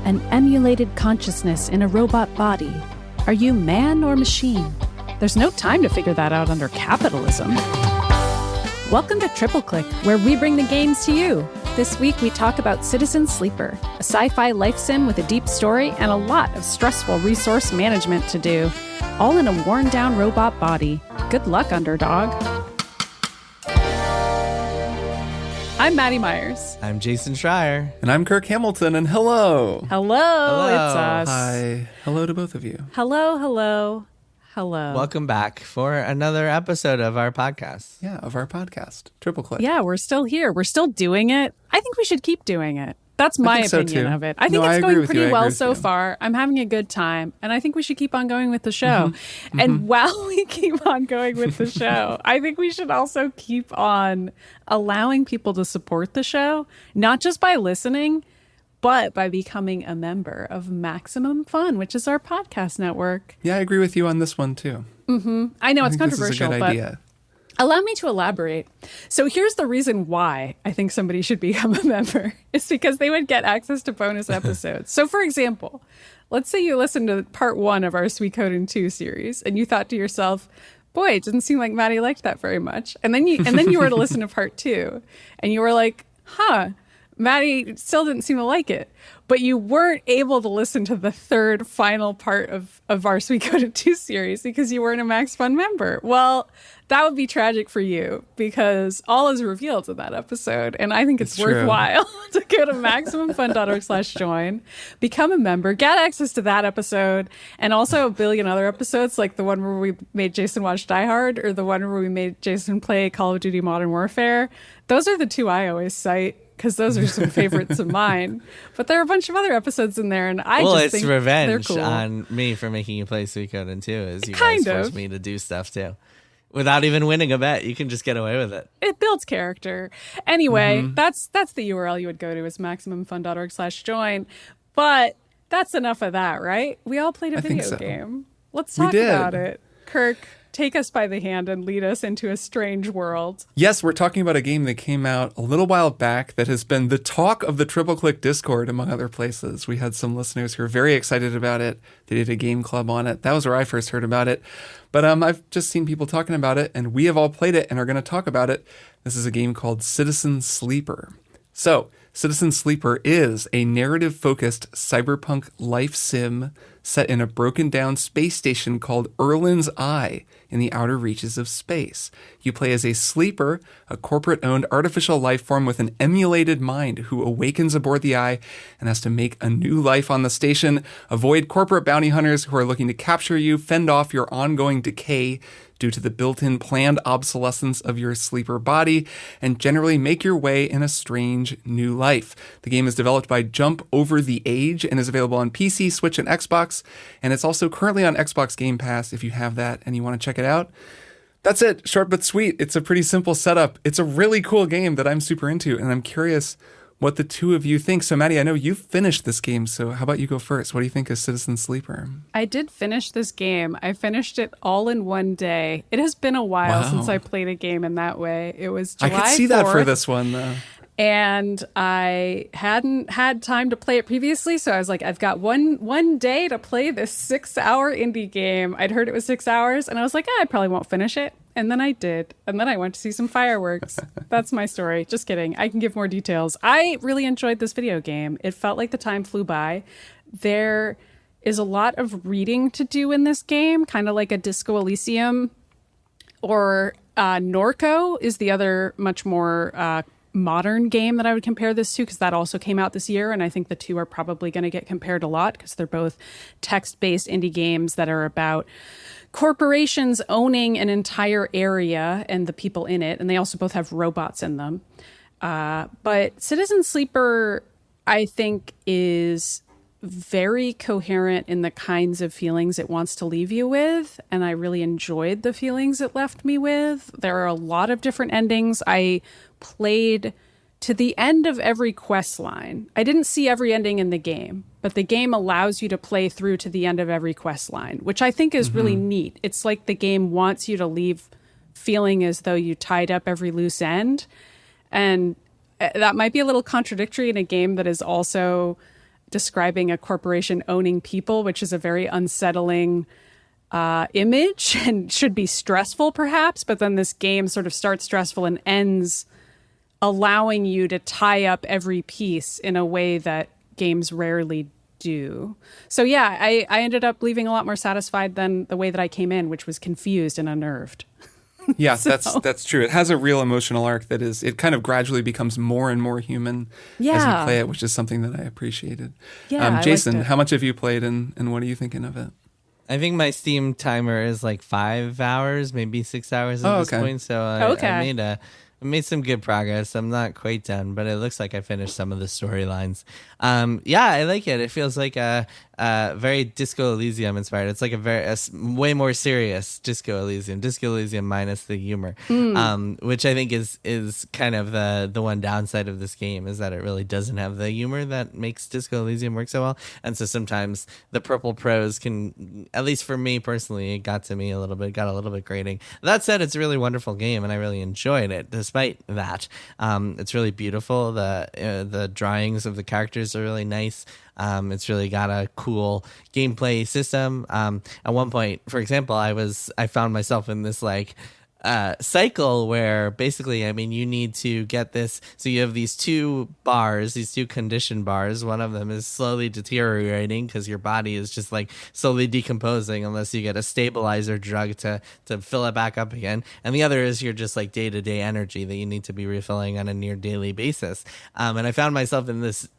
An emulated consciousness in a robot body. Are you man or machine? There's no time to figure that out under capitalism. Welcome to Triple Click, where we bring the games to you. This week we talk about Citizen Sleeper, a sci-fi life sim with a deep story and a lot of stressful resource management to do, all in a worn-down robot body. Good luck, underdog. I'm Maddy Myers. I'm Jason Schreier. And I'm Kirk Hamilton, and hello. Hello, it's us. Hi. Hello to both of you. Hello. Welcome back for another episode of our podcast. Yeah, of our podcast, Triple Click. Yeah, we're still here. We're still doing it. I think we should keep doing it. That's my opinion of it. I think it's going pretty well so far. I'm having a good time, and I think we should keep on going with the show. Mm-hmm. And while we keep on going with the show, I think we should also keep on allowing people to support the show, not just by listening, but by becoming a member of Maximum Fun, which is our podcast network. Yeah, I agree with you on this one, too. Mm-hmm. I know it's controversial, but allow me to elaborate. So here's the reason why I think somebody should become a member. It's because they would get access to bonus episodes. So for example, let's say you listened to part 1 of our Sweet Coding 2 series and you thought to yourself, boy, it didn't seem like Maddy liked that very much. And then you were to listen to part 2 and you were like, Maddy still didn't seem to like it. But you weren't able to listen to the third final part of our Sweet Coding 2 series because you weren't a Max Fun member. Well, that would be tragic for you because all is revealed in that episode. And I think it's worthwhile to go to MaximumFun.org/join, become a member, get access to that episode, and also a billion other episodes like the one where we made Jason watch Die Hard or the one where we made Jason play Call of Duty Modern Warfare. Those are the two I always cite, because those are some favorites of mine. But there are a bunch of other episodes in there, and I just think they're cool. Well, it's revenge on me for making you play Sweet Coding 2, is you guys forced me to do stuff too. Without even winning a bet, you can just get away with it. It builds character. Anyway, that's the URL you would go to is MaximumFun.org/join. But that's enough of that, right? We all played a video game. Let's talk about it. Kirk, take us by the hand and lead us into a strange world. Yes, we're talking about a game that came out a little while back that has been the talk of the Triple Click Discord, among other places. We had some listeners who were very excited about it. They did a game club on it. That was where I first heard about it. But I've just seen people talking about it, and we have all played it and are going to talk about it. This is a game called Citizen Sleeper. So, Citizen Sleeper is a narrative-focused cyberpunk life sim set in a broken-down space station called Erlin's Eye in the outer reaches of space. You play as a sleeper, a corporate-owned artificial life form with an emulated mind who awakens aboard the Eye and has to make a new life on the station, avoid corporate bounty hunters who are looking to capture you, fend off your ongoing decay due to the built-in planned obsolescence of your sleeper body, and generally make your way in a strange new life. The game is developed by Jump Over the Age and is available on PC, Switch, and Xbox, and it's also currently on Xbox Game Pass if you have that and you want to check it out. That's it. Short but sweet. It's a pretty simple setup. It's a really cool game that I'm super into, and I'm curious what the two of you think. So, Maddy, I know you've finished this game, so how about you go first? What do you think of Citizen Sleeper? I did finish this game. I finished it all in one day. It has been a while since I played a game in that way. It was July 4th. I could see that for this one, though. And I hadn't had time to play it previously, so I was like, I've got one day to play this 6-hour indie game. I'd heard it was 6 hours, and I was like, I probably won't finish it. And then I did. And then I went to see some fireworks. That's my story. Just kidding. I can give more details. I really enjoyed this video game. It felt like the time flew by. There is a lot of reading to do in this game, kind of like a Disco Elysium, or Norco is the other much more modern game that I would compare this to, because that also came out this year, and I think the two are probably going to get compared a lot because they're both text-based indie games that are about corporations owning an entire area and the people in it, and they also both have robots in them. But Citizen Sleeper, I think, is very coherent in the kinds of feelings it wants to leave you with, and I really enjoyed the feelings it left me with. There are a lot of different endings. I played to the end of every quest line. I didn't see every ending in the game, but the game allows you to play through to the end of every quest line, which I think is really neat. It's like the game wants you to leave feeling as though you tied up every loose end. And that might be a little contradictory in a game that is also describing a corporation owning people, which is a very unsettling image and should be stressful perhaps. But then this game sort of starts stressful and ends allowing you to tie up every piece in a way that games rarely do. So yeah, I ended up leaving a lot more satisfied than the way that I came in, which was confused and unnerved. Yeah, that's true. It has a real emotional arc that is, it kind of gradually becomes more and more human as you play it, which is something that I appreciated. Yeah, Jason, how much have you played and what are you thinking of it? I think my Steam timer is like 5 hours, maybe 6 hours at this point. So I made some good progress. I'm not quite done, but it looks like I finished some of the storylines. Yeah, I like it. It feels like a very Disco Elysium inspired. It's like a way more serious Disco Elysium minus the humor, which I think is kind of the one downside of this game, is that it really doesn't have the humor that makes Disco Elysium work so well. And so sometimes the purple prose can, at least for me personally, it got a little bit grating. That said, it's a really wonderful game and I really enjoyed it. Despite that, it's really beautiful. The drawings of the characters are really nice. It's really got a cool gameplay system. At one point, for example, I found myself in this cycle where basically, I mean, you need to get this. So you have these two condition bars. One of them is slowly deteriorating because your body is just like slowly decomposing unless you get a stabilizer drug to fill it back up again. And the other is your just like day-to-day energy that you need to be refilling on a near daily basis. And I found myself in this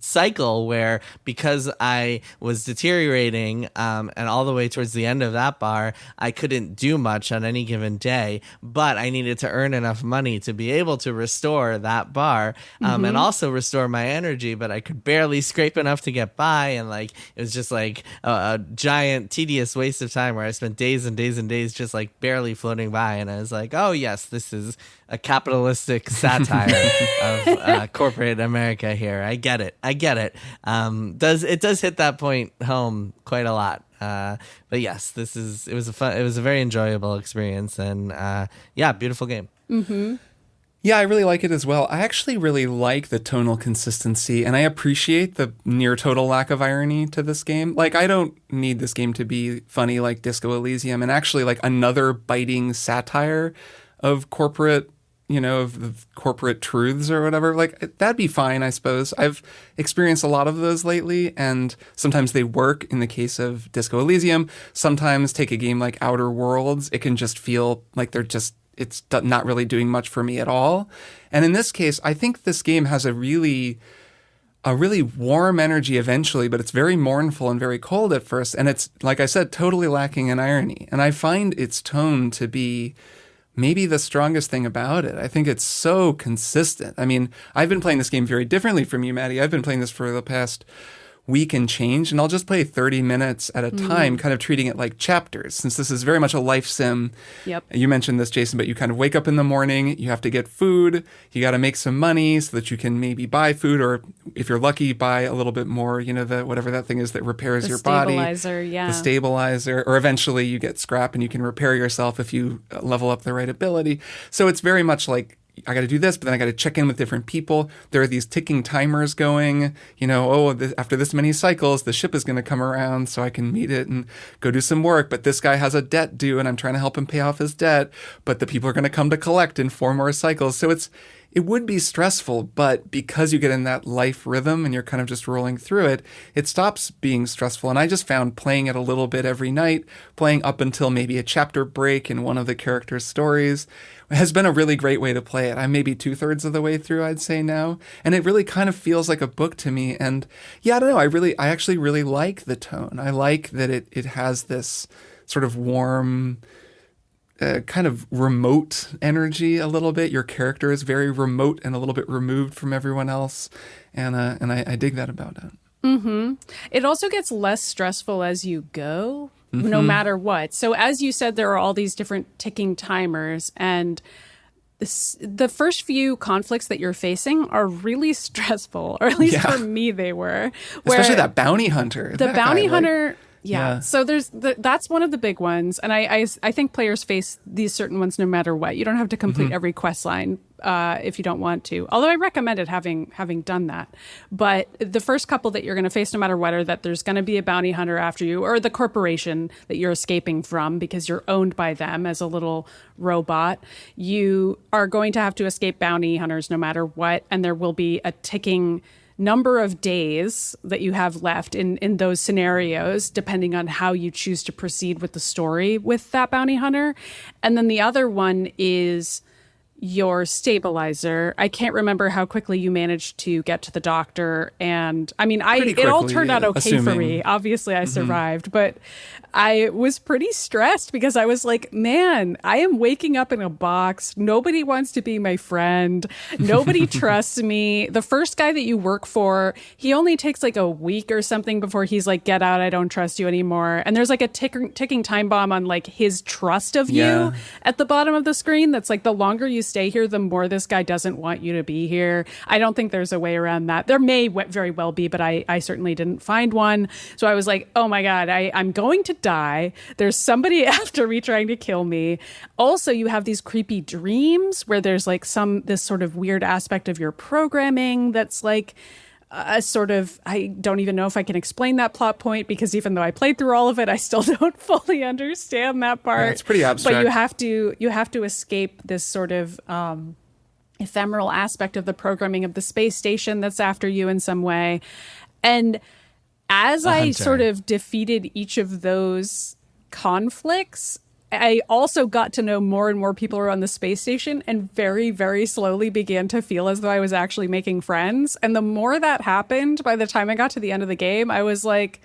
cycle where, because I was deteriorating and all the way towards the end of that bar, I couldn't do much on any given day, but I needed to earn enough money to be able to restore that bar and also restore my energy, but I could barely scrape enough to get by. And like, it was just like a giant tedious waste of time where I spent days and days and days just like barely floating by. And I was like, oh yes, this is a capitalistic satire of corporate America here. I get it. It does hit that point home quite a lot. But yes, it was a very enjoyable experience, and beautiful game. Mm-hmm. Yeah, I really like it as well. I actually really like the tonal consistency, and I appreciate the near total lack of irony to this game. Like, I don't need this game to be funny like Disco Elysium, and actually like another biting satire of corporate, of corporate truths or whatever. Like, that'd be fine, I suppose. I've experienced a lot of those lately, and sometimes they work in the case of Disco Elysium. Sometimes take a game like Outer Worlds, it can just feel like it's not really doing much for me at all. And in this case, I think this game has a really warm energy eventually, but it's very mournful and very cold at first. And it's, like I said, totally lacking in irony. And I find its tone to be maybe the strongest thing about it. I think it's so consistent. I mean, I've been playing this game very differently from you, Maddy. I've been playing this for the past week and change, and I'll just play 30 minutes at a time, kind of treating it like chapters, since this is very much a life sim. Yep. You mentioned this, Jason, but you kind of wake up in the morning, you have to get food, you got to make some money so that you can maybe buy food, or if you're lucky, buy a little bit more, whatever that thing is that repairs your body. The stabilizer, or eventually you get scrap and you can repair yourself if you level up the right ability. So it's very much like, I got to do this, but then I got to check in with different people. There are these ticking timers going, after this many cycles, the ship is going to come around so I can meet it and go do some work. But this guy has a debt due and I'm trying to help him pay off his debt. But the people are going to come to collect in 4 more cycles. So it would be stressful, but because you get in that life rhythm and you're kind of just rolling through it, it stops being stressful. And I just found playing it a little bit every night, playing up until maybe a chapter break in one of the characters' stories, has been a really great way to play it. I'm maybe 2/3 of the way through, I'd say now. And it really kind of feels like a book to me. And yeah, I don't know. I actually really like the tone. I like that it has this sort of warm, kind of remote energy a little bit. Your character is very remote and a little bit removed from everyone else. And I dig that about it. Mm-hmm. It also gets less stressful as you go, no matter what. So as you said, there are all these different ticking timers, and the first few conflicts that you're facing are really stressful, or at least for me they were. Especially that bounty hunter. The bounty hunter... Yeah. So that's one of the big ones. And I think players face these certain ones no matter what. You don't have to complete every quest line if you don't want to. Although I recommend it having done that. But the first couple that you're going to face no matter what are that there's going to be a bounty hunter after you, or the corporation that you're escaping from because you're owned by them as a little robot. You are going to have to escape bounty hunters no matter what. And there will be a ticking number of days that you have left in those scenarios, depending on how you choose to proceed with the story with that bounty hunter. And then the other one is your stabilizer. I can't remember how quickly you managed to get to the doctor. And I mean, it all turned out okay for me. Obviously, I survived, but I was pretty stressed because I was like, man, I am waking up in a box. Nobody wants to be my friend. Nobody trusts me. The first guy that you work for, he only takes like a week or something before he's like, get out. I don't trust you anymore. And there's like a ticking time bomb on like his trust of you at the bottom of the screen. That's like the longer you stay here, the more this guy doesn't want you to be here. I don't think there's a way around that. There may very well be, but I certainly didn't find one. So I was like, oh my God, I'm going to die. There's somebody after me trying to kill me. Also, you have these creepy dreams where there's like this sort of weird aspect of your programming that's like a sort of, I don't even know if I can explain that plot point because even though I played through all of it, I still don't fully understand that part. Yeah, it's pretty abstract. But you have to escape this sort of ephemeral aspect of the programming of the space station that's after you in some way. And as I sort of defeated each of those conflicts, I also got to know more and more people around the space station and very, very slowly began to feel as though I was actually making friends. And the more that happened, by the time I got to the end of the game, I was like,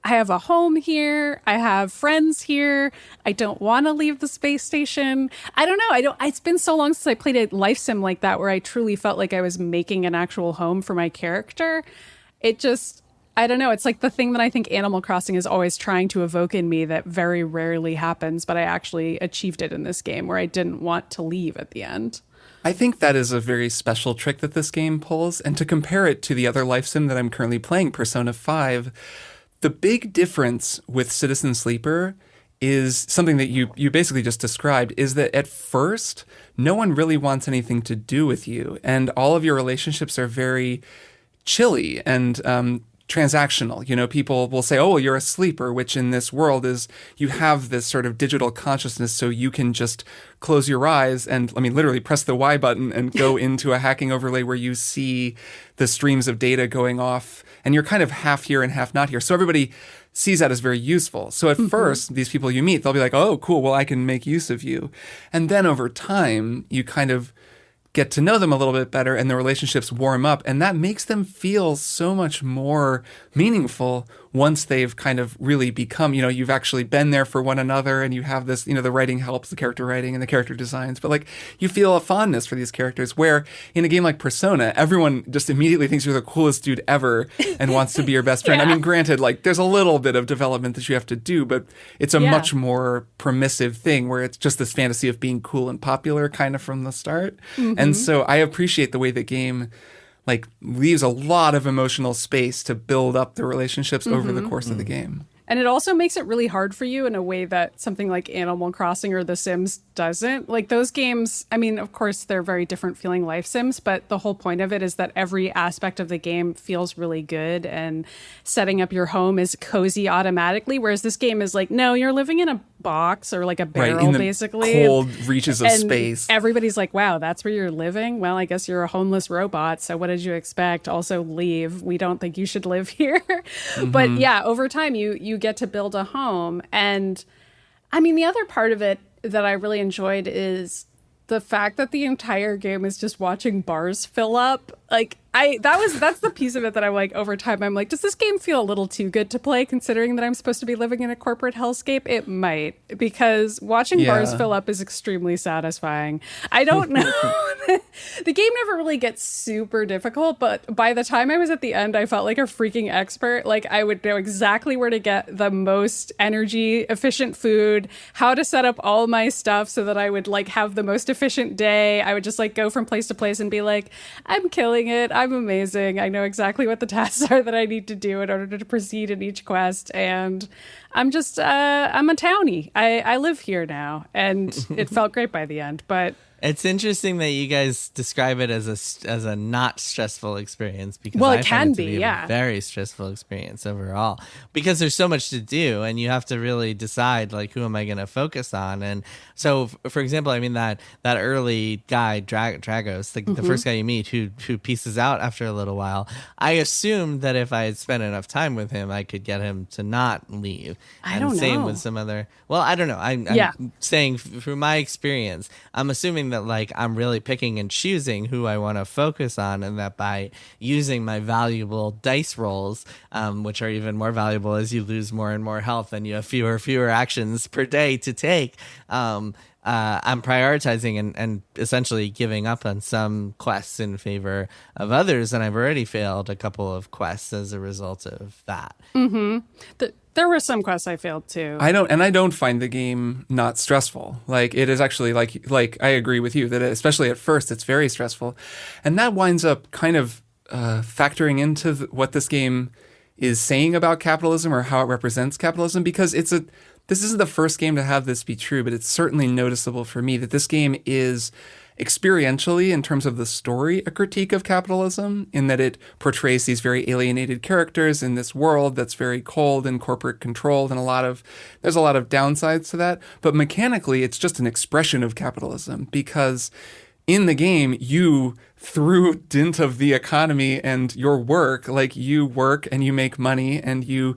I have a home here. I have friends here. I don't want to leave the space station. I don't know. It's been so long since I played a life sim like that where I truly felt like I was making an actual home for my character. I don't know. It's like the thing that I think Animal Crossing is always trying to evoke in me that very rarely happens, but I actually achieved it in this game where I didn't want to leave at the end. I think that is a very special trick that this game pulls. And to compare it to the other life sim that I'm currently playing, Persona 5, the big difference with Citizen Sleeper is something that you basically just described, is that at first, no one really wants anything to do with you. And all of your relationships are very chilly and transactional. You know, people will say, oh, well, you're a sleeper, which in this world is you have this sort of digital consciousness, so you can just close your eyes and, literally press the Y button and go into a hacking overlay where you see the streams of data going off and you're kind of half here and half not here. So everybody sees that as very useful. So at first, these people you meet, they'll be like, oh, cool, well, I can make use of you. And then over time, you kind of get to know them a little bit better and the relationships warm up. And that makes them feel so much more meaningful once they've kind of really become, you've actually been there for one another and you have this, the writing helps, the character writing and the character designs. But like you feel a fondness for these characters where in a game like Persona, everyone just immediately thinks you're the coolest dude ever and wants to be your best friend. Yeah. Granted, like there's a little bit of development that you have to do, but it's a much more permissive thing where it's just this fantasy of being cool and popular kind of from the start. And so I appreciate the way the game leaves a lot of emotional space to build up the relationships over the course of the game. And it also makes it really hard for you in a way that something like Animal Crossing or The Sims doesn't. Like those games, of course, they're very different feeling life sims, but the whole point of it is that every aspect of the game feels really good and setting up your home is cozy automatically. Whereas this game is like, no, you're living in a box or like a barrel, in the basically. Cold reaches of space. Everybody's like, wow, that's where you're living? Well, I guess you're a homeless robot. So what did you expect? Also leave. We don't think you should live here. But yeah, over time, you get to build a home. And the other part of it that I really enjoyed is the fact that the entire game is just watching bars fill up. That's the piece of it that I'm like, over time, I'm like, does this game feel a little too good to play considering that I'm supposed to be living in a corporate hellscape? It might, because watching bars fill up is extremely satisfying. I don't know. The game never really gets super difficult, but by the time I was at the end, I felt like a freaking expert. Like I would know exactly where to get the most energy efficient food, how to set up all my stuff so that I would have the most efficient day. I would just go from place to place and be like, I'm killing killing it. I'm amazing. I know exactly what the tasks are that I need to do in order to proceed in each quest. And I'm just, I'm a townie. I live here now. And it felt great by the end. But it's interesting that you guys describe it as a not stressful experience, because well, I it can find it to be, be yeah, a very stressful experience overall, because there's so much to do and you have to really decide, like, who am I going to focus on? And so, for example, I mean that early guy Dragos, the first guy you meet who pieces out after a little while. I assumed that if I had spent enough time with him, I could get him to not leave. I don't know. Same with some other. Well, I don't know. I'm saying through my experience, I'm assuming that, like, I'm really picking and choosing who I want to focus on, and that by using my valuable dice rolls, which are even more valuable as you lose more and more health and you have fewer actions per day to take, I'm prioritizing and essentially giving up on some quests in favor of others, and I've already failed a couple of quests as a result of that. There were some quests I failed too. I don't find the game not stressful. Like, it is actually like I agree with you that especially at first it's very stressful, and that winds up kind of factoring into what this game is saying about capitalism or how it represents capitalism, because this isn't the first game to have this be true, but it's certainly noticeable for me that this game is experientially, in terms of the story, a critique of capitalism, in that it portrays these very alienated characters in this world that's very cold and corporate controlled, and there's a lot of downsides to that. But mechanically, it's just an expression of capitalism, because in the game, you, through dint of the economy and your work, like, you work and you make money and you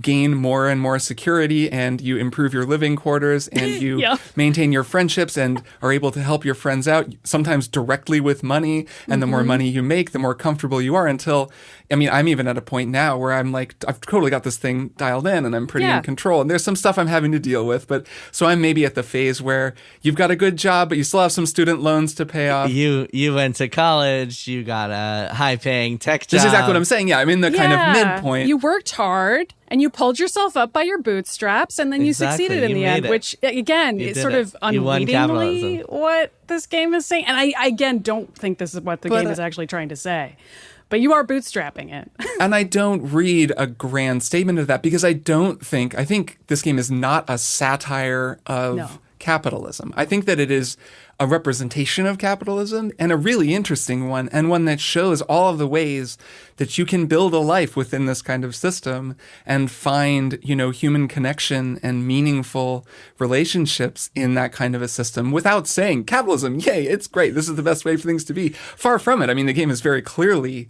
gain more and more security, and you improve your living quarters, and you maintain your friendships and are able to help your friends out, sometimes directly with money. And the more money you make, the more comfortable you are, until, I mean, I'm even at a point now where I'm like, I've totally got this thing dialed in and I'm pretty in control. And there's some stuff I'm having to deal with. But so I'm maybe at the phase where you've got a good job, but you still have some student loans to pay off. You went to college, you got a high paying tech job. That's exactly what I'm saying. Yeah, I'm in the kind of midpoint. You worked hard. And you pulled yourself up by your bootstraps, and then you succeeded in the end, which, again, is sort of unwittingly what this game is saying. And I, again, don't think this is what the game is actually trying to say. But you are bootstrapping it. And I don't read a grand statement of that, because I think this game is not a satire of capitalism. I think that it is a representation of capitalism, and a really interesting one, and one that shows all of the ways that you can build a life within this kind of system and find, human connection and meaningful relationships in that kind of a system, without saying capitalism, yay, it's great, this is the best way for things to be. Far from it. I mean, the game is very clearly,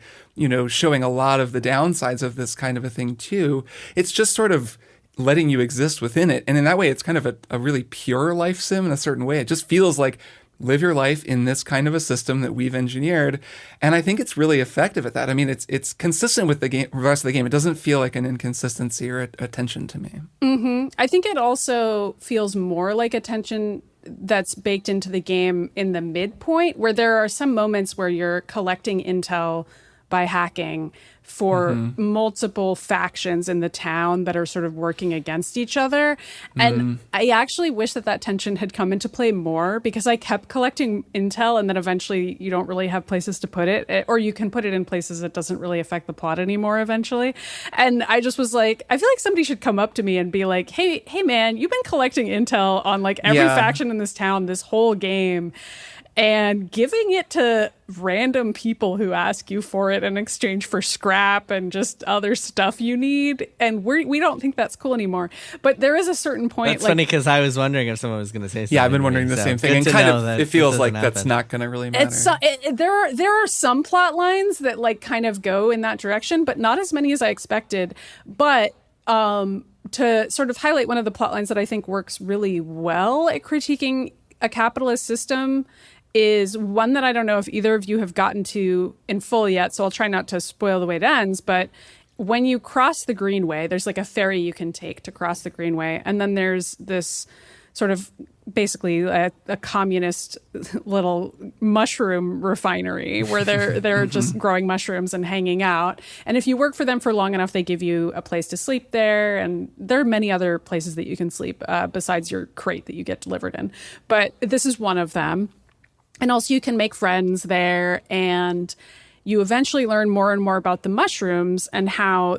showing a lot of the downsides of this kind of a thing too. It's just sort of letting you exist within it. And in that way, it's kind of a really pure life sim in a certain way. It just feels like live your life in this kind of a system that we've engineered. And I think it's really effective at that. I mean, it's consistent with the rest of the game. It doesn't feel like an inconsistency or a tension to me. Mm-hmm. I think it also feels more like a tension that's baked into the game in the midpoint, where there are some moments where you're collecting intel by hacking for multiple factions in the town that are sort of working against each other. And I actually wish that tension had come into play more, because I kept collecting intel, and then eventually you don't really have places to put it, or you can put it in places that doesn't really affect the plot anymore eventually. And I just was like, I feel like somebody should come up to me and be like, hey man, you've been collecting intel on like every faction in this town this whole game, and giving it to random people who ask you for it in exchange for scrap and just other stuff you need. And we don't think that's cool anymore. But there is a certain point. That's funny, because I was wondering if someone was going to say something. Yeah, I've been wondering the same thing. And kind of, it feels like that's not going to really matter. There are some plot lines that like kind of go in that direction, but not as many as I expected. But to sort of highlight one of the plot lines that I think works really well at critiquing a capitalist system is one that I don't know if either of you have gotten to in full yet, so I'll try not to spoil the way it ends. But when you cross the Greenway, there's like a ferry you can take to cross the Greenway, and then there's this sort of basically a communist little mushroom refinery where they're just growing mushrooms and hanging out. And if you work for them for long enough, they give you a place to sleep there. And there are many other places that you can sleep besides your crate that you get delivered in. But this is one of them. And also you can make friends there, and you eventually learn more and more about the mushrooms and how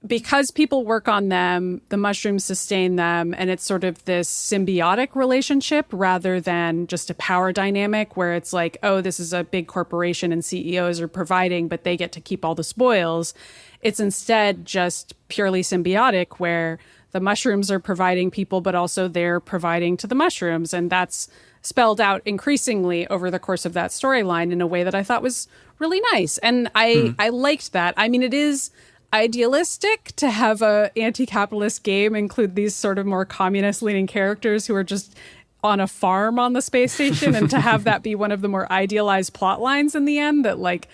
because people work on them, the mushrooms sustain them, and it's sort of this symbiotic relationship rather than just a power dynamic where it's like, oh, this is a big corporation and CEOs are providing, but they get to keep all the spoils. It's instead just purely symbiotic where the mushrooms are providing people, but also they're providing to the mushrooms. And that's spelled out increasingly over the course of that storyline in a way that I thought was really nice. And I liked that. I mean, it is idealistic to have a anti-capitalist game include these sort of more communist-leaning characters who are just on a farm on the space station, and to have that be one of the more idealized plot lines in the end that like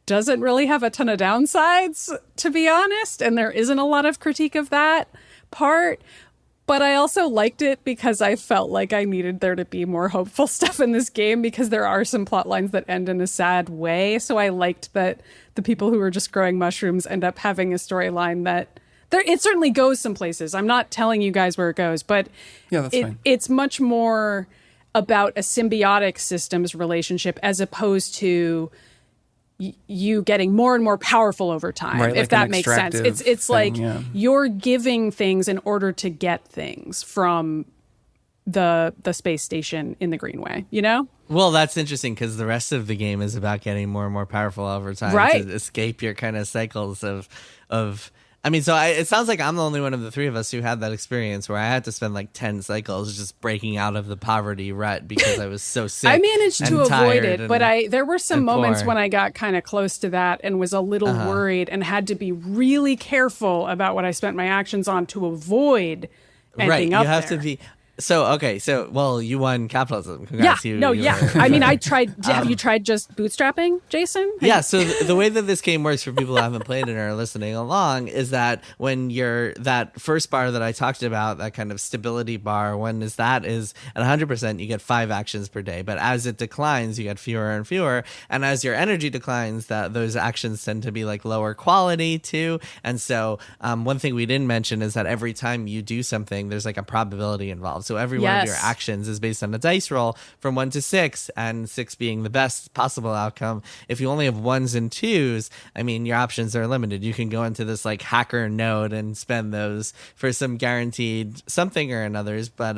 doesn't really have a ton of downsides, to be honest. And there isn't a lot of critique of that part. But I also liked it because I felt like I needed there to be more hopeful stuff in this game, because there are some plot lines that end in a sad way. So I liked that the people who are just growing mushrooms end up having a storyline that it certainly goes some places. I'm not telling you guys where it goes, but it's much more about a symbiotic systems relationship as opposed to you getting more and more powerful over time, right, if like that makes sense. It's like you're giving things in order to get things from the space station in the Greenway, you know? Well, that's interesting because the rest of the game is about getting more and more powerful over time to escape your kind of cycles of I mean, so it sounds like I'm the only one of the three of us who had that experience where I had to spend like 10 cycles just breaking out of the poverty rut because I was so sick. I managed to avoid it, but there were some moments when I got kind of close to that and was a little worried and had to be really careful about what I spent my actions on to avoid ending up there. Right, you have to be... Well, you won capitalism. Congrats. I mean, I tried. Have you tried just bootstrapping, Jason? Yeah. So the way that this game works for people who haven't played it or are listening along is that when you're that first bar that I talked about, that kind of stability bar, when that is at 100%, you get 5 actions per day. But as it declines, you get fewer and fewer. And as your energy declines, those actions tend to be like lower quality too. And so one thing we didn't mention is that every time you do something, there's like a probability involved. So every one of your actions is based on a dice roll from 1 to 6, and 6 being the best possible outcome. If you only have 1s and 2s, I mean, your options are limited. You can go into this like hacker node and spend those for some guaranteed something or another's. But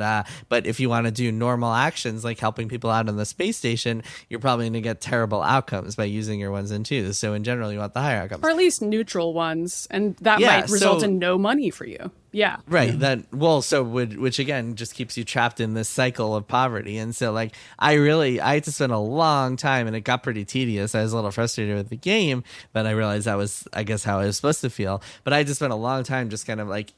if you want to do normal actions like helping people out on the space station, you're probably going to get terrible outcomes by using your 1s and 2s. So in general, you want the higher outcomes. Or at least neutral ones. And that might result in no money for you. Yeah. Right. Which again just keeps you trapped in this cycle of poverty. And so like I had to spend a long time, and it got pretty tedious. I was a little frustrated with the game, but I realized that was, I guess, how I was supposed to feel. But I had to spend a long time just kind of like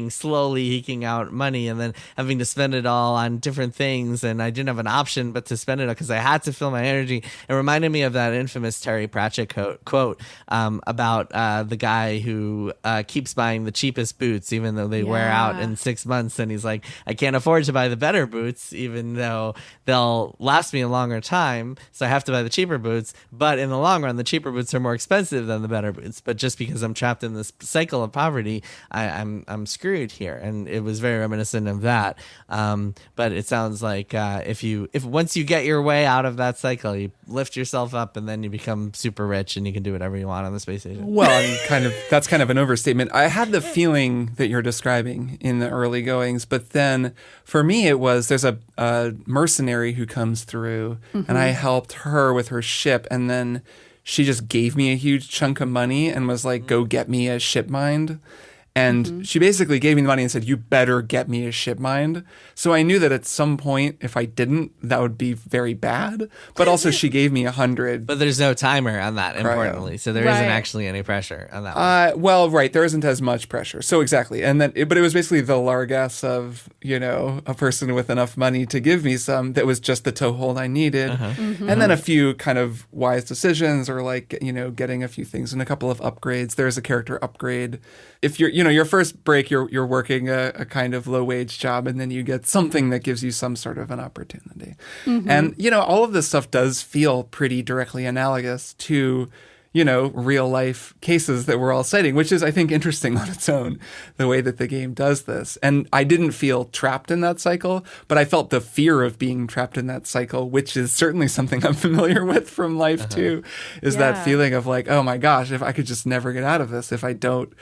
slowly eking out money, and then having to spend it all on different things. And I didn't have an option but to spend it because I had to fill my energy. It reminded me of that infamous Terry Pratchett quote about the guy who keeps buying the cheapest boots, even though they wear out in 6 months, and he's like, I can't afford to buy the better boots even though they'll last me a longer time, so I have to buy the cheaper boots. But in the long run, the cheaper boots are more expensive than the better boots. But just because I'm trapped in this cycle of poverty, I'm screwed here. And it was very reminiscent of that. But it sounds like if once you get your way out of that cycle, you lift yourself up, and then you become super rich, and you can do whatever you want on the space station. Well, that's kind of an overstatement. I had the feeling that you're describing in the early goings, but then for me it was there's a mercenary who comes through, and I helped her with her ship, and then she just gave me a huge chunk of money and was like, go get me a ship mined. And she basically gave me the money and said, you better get me a ship mined. So I knew that at some point, if I didn't, that would be very bad. But also she gave me 100. But there's no timer on that, importantly. So there isn't actually any pressure on that one. There isn't as much pressure. So exactly. And then, but it was basically the largesse of, a person with enough money to give me some that was just the toehold I needed. And then a few kind of wise decisions, or like, getting a few things and a couple of upgrades. There's a character upgrade. If you're, your first break, you're working a kind of low wage job, and then you get something that gives you some sort of an opportunity. And, all of this stuff does feel pretty directly analogous to, real life cases that we're all citing, which is, I think, interesting on its own, the way that the game does this. And I didn't feel trapped in that cycle, but I felt the fear of being trapped in that cycle, which is certainly something I'm familiar with from life too, is that feeling of like, oh my gosh, if I could just never get out of this, if I don't,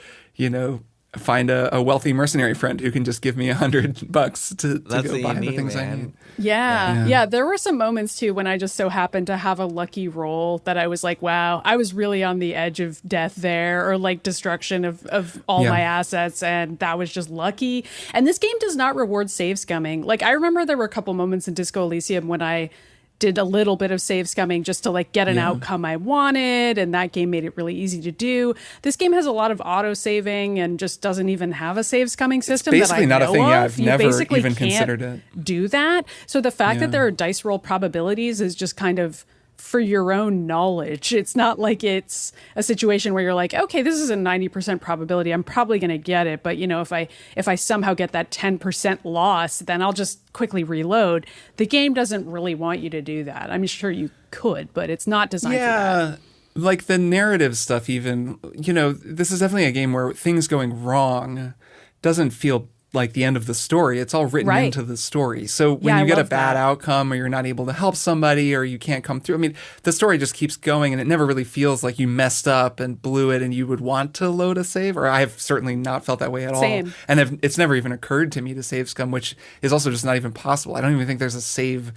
find a wealthy mercenary friend who can just give me $100 to go buy the things I need. Yeah. There were some moments too when I just so happened to have a lucky roll that I was like, wow, I was really on the edge of death there, or like destruction of all my assets, and that was just lucky. And this game does not reward save scumming. Like, I remember there were a couple moments in Disco Elysium when I did a little bit of save scumming just to like get an outcome I wanted, and that game made it really easy to do. This game has a lot of auto saving and just doesn't even have a save scumming system. It's basically that I not a thing. know I've never even considered it. Do that. So the fact that there are dice roll probabilities is just kind of for your own knowledge. It's not like it's a situation where you're like, okay, this is a 90% probability, I'm probably going to get it, but if I somehow get that 10% loss, then I'll just quickly reload. The game doesn't really want you to do that. I'm sure you could, but it's not designed for that. Like the narrative stuff even, this is definitely a game where things going wrong doesn't feel like the end of the story. It's all written into the story. So when you get a bad outcome, or you're not able to help somebody, or you can't come through, I mean, the story just keeps going, and it never really feels like you messed up and blew it and you would want to load a save. Or I've certainly not felt that way at all. And it's never even occurred to me to save scum, which is also just not even possible. I don't even think there's a save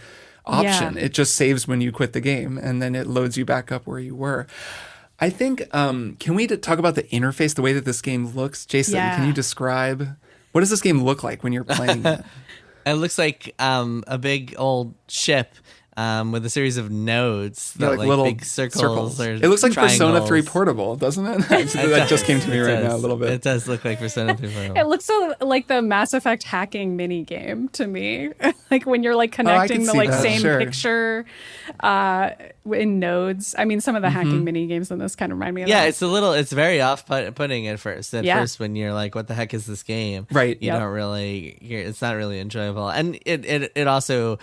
option. It just saves when you quit the game, and then it loads you back up where you were. I think, can we talk about the interface, the way that this game looks? Jason, can you describe... What does this game look like when you're playing it? It looks like a big old ship with a series of nodes, that like little big circles. Or it looks like triangles. Persona 3 Portable, doesn't it? That just came to me right now a little bit. It does look like Persona 3 Portable. It looks like the Mass Effect hacking mini game to me. Like when you're like connecting the like same picture in nodes. I mean, some of the hacking mini games in this kind of remind me of that. It's very off-putting at first. First, when you're like, what the heck is this game? Right. You don't really, it's not really enjoyable. And it also,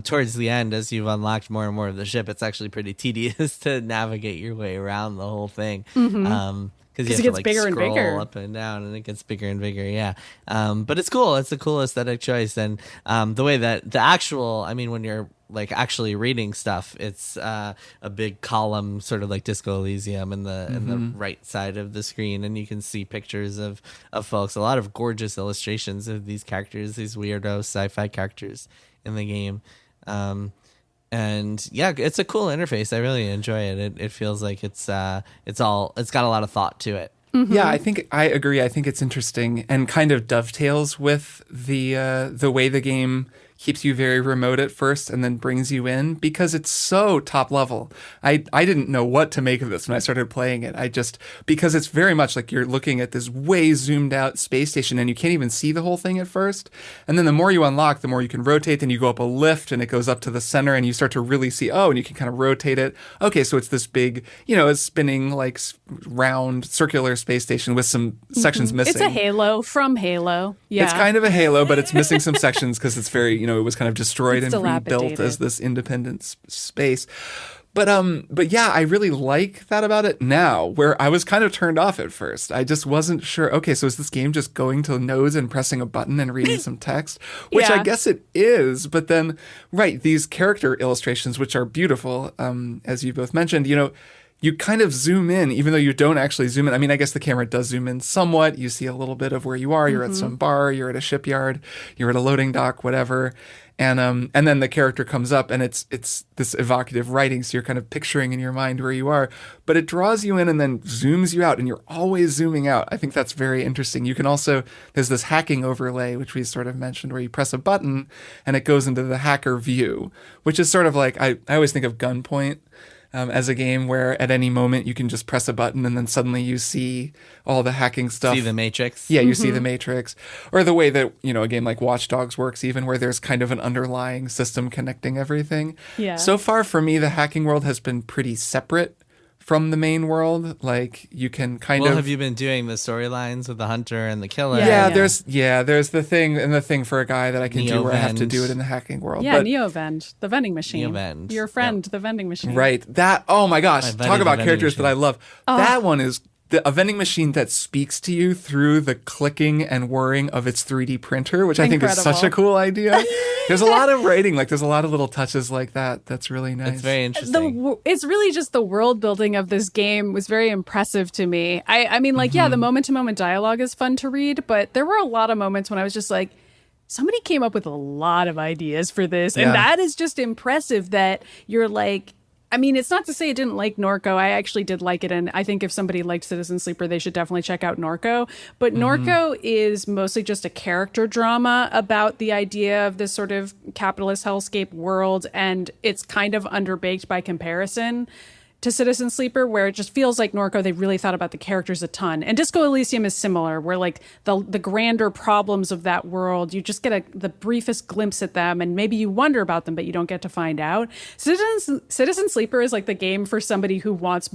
towards the end, as you've unlocked more and more of the ship, it's actually pretty tedious to navigate your way around the whole thing. Because it gets bigger and bigger, up and down, and it gets bigger and bigger. But it's cool. It's a cool aesthetic choice, and the way that the actual, I mean, when you're like actually reading stuff, it's a big column, sort of like Disco Elysium, in the right side of the screen, and you can see pictures of folks. A lot of gorgeous illustrations of these characters, these weirdo sci-fi characters in the game. And it's a cool interface. I really enjoy it. It feels like it's got a lot of thought to it. Yeah, I think I agree. I think it's interesting and kind of dovetails with the way the game keeps you very remote at first and then brings you in, because it's so top level. I didn't know what to make of this when I started playing it. Because it's very much like you're looking at this way zoomed out space station, and you can't even see the whole thing at first. And then the more you unlock, the more you can rotate. Then you go up a lift and it goes up to the center, and you start to really see, and you can kind of rotate it. Okay, so it's this big, it's spinning like round circular space station with some sections missing. It's a Halo from Halo. Yeah. It's kind of a Halo, but it's missing some sections because it's very, it was kind of destroyed and rebuilt as this independent space. But yeah, I really like that about it now, where I was kind of turned off at first. I just wasn't sure. Okay, so is this game just going to nodes and pressing a button and reading some text? Which I guess it is. But then, these character illustrations, which are beautiful, as you both mentioned, you kind of zoom in, even though you don't actually zoom in. I mean, I guess the camera does zoom in somewhat. You see a little bit of where you are. You're at some bar, you're at a shipyard, you're at a loading dock, whatever. And then the character comes up, and it's this evocative writing, so you're kind of picturing in your mind where you are. But it draws you in and then zooms you out, and you're always zooming out. I think that's very interesting. You can also, there's this hacking overlay, which we sort of mentioned, where you press a button, and it goes into the hacker view, which is sort of like, I always think of Gunpoint, as a game where at any moment you can just press a button and then suddenly you see all the hacking stuff. See the Matrix. Yeah, you see the Matrix. Or the way that, a game like Watch Dogs works, even, where there's kind of an underlying system connecting everything. Yeah. So far for me, the hacking world has been pretty separate from the main world. Like you can kind of. Have you been doing the storylines with the hunter and the killer? There's the thing and the thing for a guy that I can do where I have to do it in the hacking world. Yeah, Neo-Vend, the vending machine. Neo-Vend. Your friend, the vending machine. Right. That. Oh my gosh! Talk about characters that I love. That one is. A vending machine that speaks to you through the clicking and whirring of its 3D printer, which I think is such a cool idea. There's a lot of writing, like there's a lot of little touches like that. That's really nice. It's very interesting. It's really just the world building of this game was very impressive to me. I mean, like, the moment-to-moment dialogue is fun to read, but there were a lot of moments when I was just like, somebody came up with a lot of ideas for this. And that is just impressive that you're like, I mean, it's not to say I didn't like Norco. I actually did like it. And I think if somebody liked Citizen Sleeper, they should definitely check out Norco. But Norco is mostly just a character drama about the idea of this sort of capitalist hellscape world. And it's kind of underbaked by comparison to Citizen Sleeper, where it just feels like Norco, they really thought about the characters a ton. And Disco Elysium is similar, where like the grander problems of that world, you just get the briefest glimpse at them, and maybe you wonder about them, but you don't get to find out. Citizen Sleeper is like the game for somebody who wants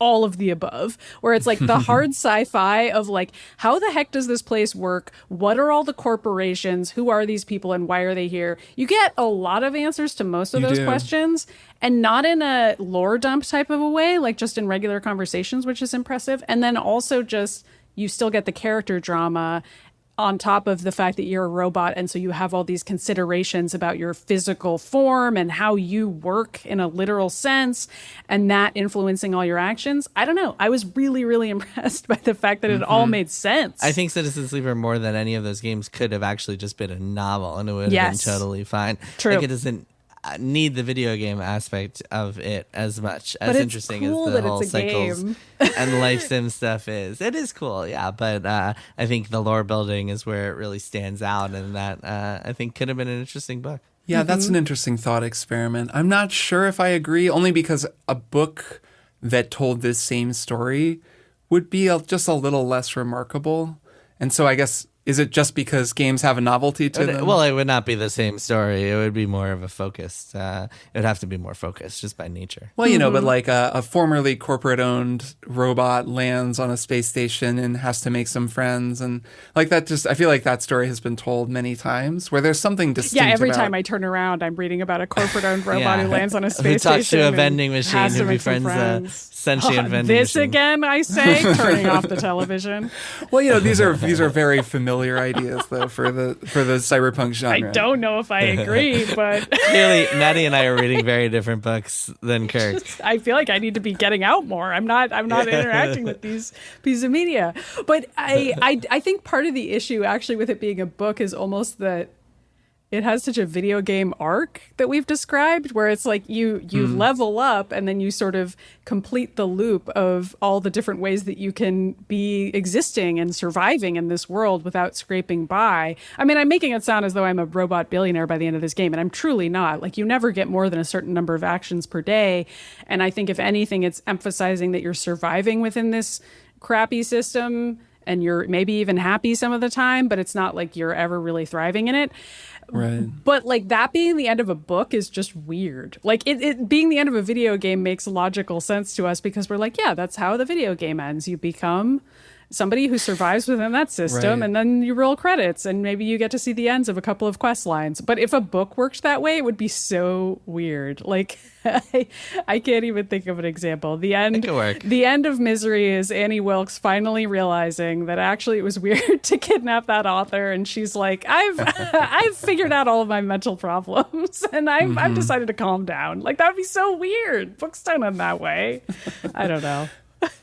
all of the above, where it's like the hard sci-fi of like, how the heck does this place work? What are all the corporations? Who are these people and why are they here? You get a lot of answers to most of those questions, and not in a lore dump type of a way, like just in regular conversations, which is impressive. And then also just, you still get the character drama on top of the fact that you're a robot, and so you have all these considerations about your physical form and how you work in a literal sense, and that influencing all your actions. I don't know. I was really, really impressed by the fact that it all made sense. I think Citizen Sleeper, more than any of those games, could have actually just been a novel, and it would have been totally fine. True. Like, it doesn't need the video game aspect of it as much. As interesting as the whole cycles and life sim stuff is. It is cool, yeah, but I think the lore building is where it really stands out, and that I think could have been an interesting book. Yeah, that's an interesting thought experiment. I'm not sure if I agree, only because a book that told this same story would be just a little less remarkable. And so I guess, is it just because games have a novelty to them? Well, it would not be the same story. It would be more of a focused. It would have to be more focused just by nature. Well, but like a formerly corporate-owned robot lands on a space station and has to make some friends. And like that I feel like that story has been told many times where there's something distinct. Yeah, every time I turn around, I'm reading about a corporate-owned robot who lands on a space station. Who talks to a and vending machine who befriends a sentient vending machine. This again, I say, turning off the television. Well, these are very familiar ideas though for the cyberpunk genre. I don't know if I agree, but clearly Maddy and I are reading very different books than Kirk. I feel like I need to be getting out more. I'm not interacting with these pieces of media. But I think part of the issue actually with it being a book is almost that it has such a video game arc that we've described, where it's like you level up and then you sort of complete the loop of all the different ways that you can be existing and surviving in this world without scraping by. I mean, I'm making it sound as though I'm a robot billionaire by the end of this game, and I'm truly not. Like, you never get more than a certain number of actions per day. And I think if anything, it's emphasizing that you're surviving within this crappy system, and you're maybe even happy some of the time, but it's not like you're ever really thriving in it. Right. But like that being the end of a book is just weird. Like it being the end of a video game makes logical sense to us because we're like, yeah, that's how the video game ends. You become somebody who survives within that system, and then you roll credits, and maybe you get to see the ends of a couple of quest lines. But if a book worked that way, it would be so weird. Like, I can't even think of an example. The end of Misery is Annie Wilkes finally realizing that actually it was weird to kidnap that author, and she's like, I've figured out all of my mental problems, and I've decided to calm down. Like, that would be so weird. Books don't end that way. I don't know.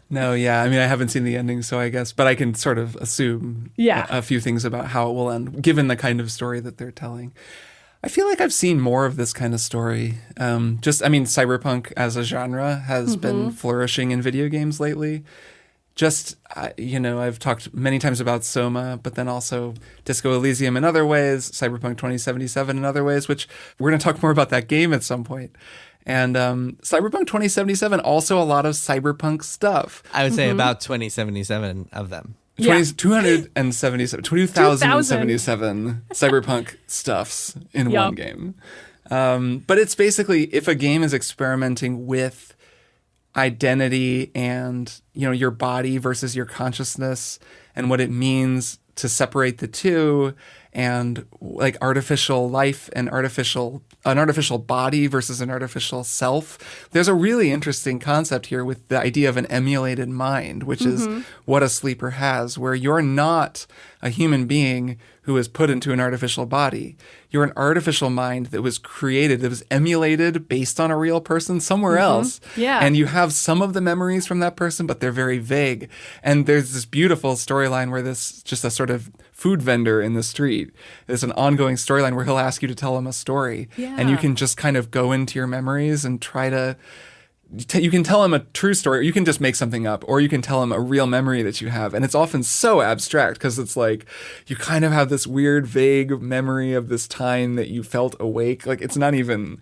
No, yeah. I mean, I haven't seen the ending, so I guess, but I can sort of assume a few things about how it will end, given the kind of story that they're telling. I feel like I've seen more of this kind of story. Cyberpunk as a genre has been flourishing in video games lately. I've talked many times about Soma, but then also Disco Elysium in other ways, Cyberpunk 2077 in other ways, which we're going to talk more about that game at some point. And Cyberpunk 2077, also a lot of cyberpunk stuff. I would say about 2077 of them. 2077 cyberpunk stuffs in one game. But it's basically, if a game is experimenting with identity and, your body versus your consciousness and what it means to separate the two, and like artificial life and an artificial body versus an artificial self. There's a really interesting concept here with the idea of an emulated mind, which is what a sleeper has, where you're not a human being who is put into an artificial body. You're an artificial mind that was created, that was emulated based on a real person somewhere else. Yeah. And you have some of the memories from that person, but they're very vague. And there's this beautiful storyline where this just a sort of food vendor in the street. There's an ongoing storyline where he'll ask you to tell him a story. Yeah. And you can just kind of go into your memories and try to you can tell him a true story, or you can just make something up, or you can tell him a real memory that you have. And it's often so abstract because it's like you kind of have this weird, vague memory of this time that you felt awake. Like it's not even,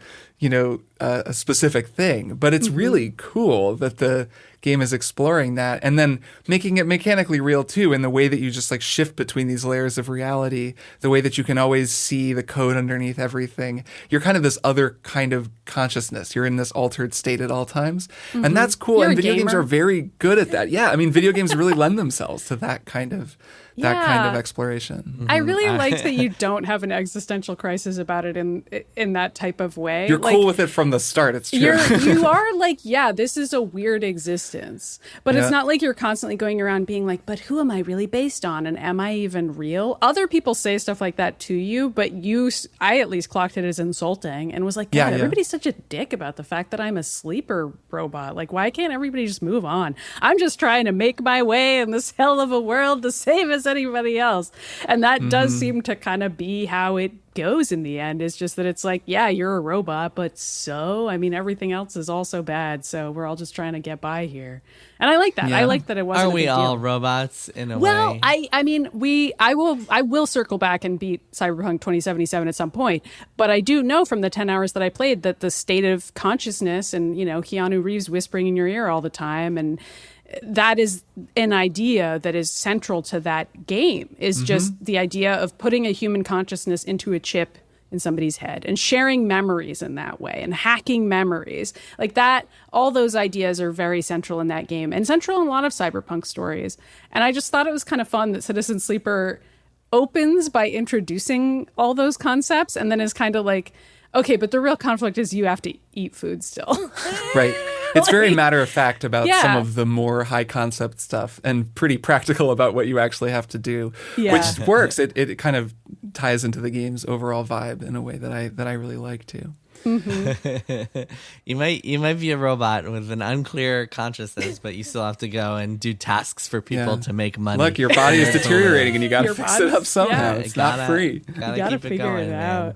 a specific thing, but it's really cool that the game is exploring that and then making it mechanically real too, in the way that you just like shift between these layers of reality, the way that you can always see the code underneath everything. You're kind of this other kind of consciousness. You're in this altered state at all times. And that's cool. You're and a video games gamer. are very good at that. Yeah. I mean, video games really lend themselves to that kind of exploration. I really liked that you don't have an existential crisis about it in that type of way. You're cool with it from the start. It's true. You are like, yeah, this is a weird existence. But it's not like you're constantly going around being like, but who am I really based on? And am I even real? Other people say stuff like that to you, but I at least clocked it as insulting and was like, God, everybody's such a dick about the fact that I'm a sleeper robot. Like, why can't everybody just move on? I'm just trying to make my way in this hell of a world the same as anybody else. And that does seem to kind of be how it goes in the end. Is just that it's like, yeah, you're a robot, but everything else is also bad, so we're all just trying to get by here. And I like that. I like that it wasn't. Are we all robots in a way? Well, I will circle back and beat Cyberpunk 2077 at some point, but I do know from the 10 hours that I played that the state of consciousness and Keanu Reeves whispering in your ear all the time, and that is an idea that is central to that game, is just the idea of putting a human consciousness into a chip in somebody's head and sharing memories in that way and hacking memories like that. All those ideas are very central in that game and central in a lot of cyberpunk stories. And I just thought it was kind of fun that Citizen Sleeper opens by introducing all those concepts and then is kind of like, okay, but the real conflict is you have to eat food still. Right. It's very matter of fact about some of the more high concept stuff and pretty practical about what you actually have to do, which works. It kind of ties into the game's overall vibe in a way that I really like too. You might be a robot with an unclear consciousness, but you still have to go and do tasks for people to make money. Look, your body is deteriorating and you got to fix it up somehow. It's not free. Gotta keep it going, man.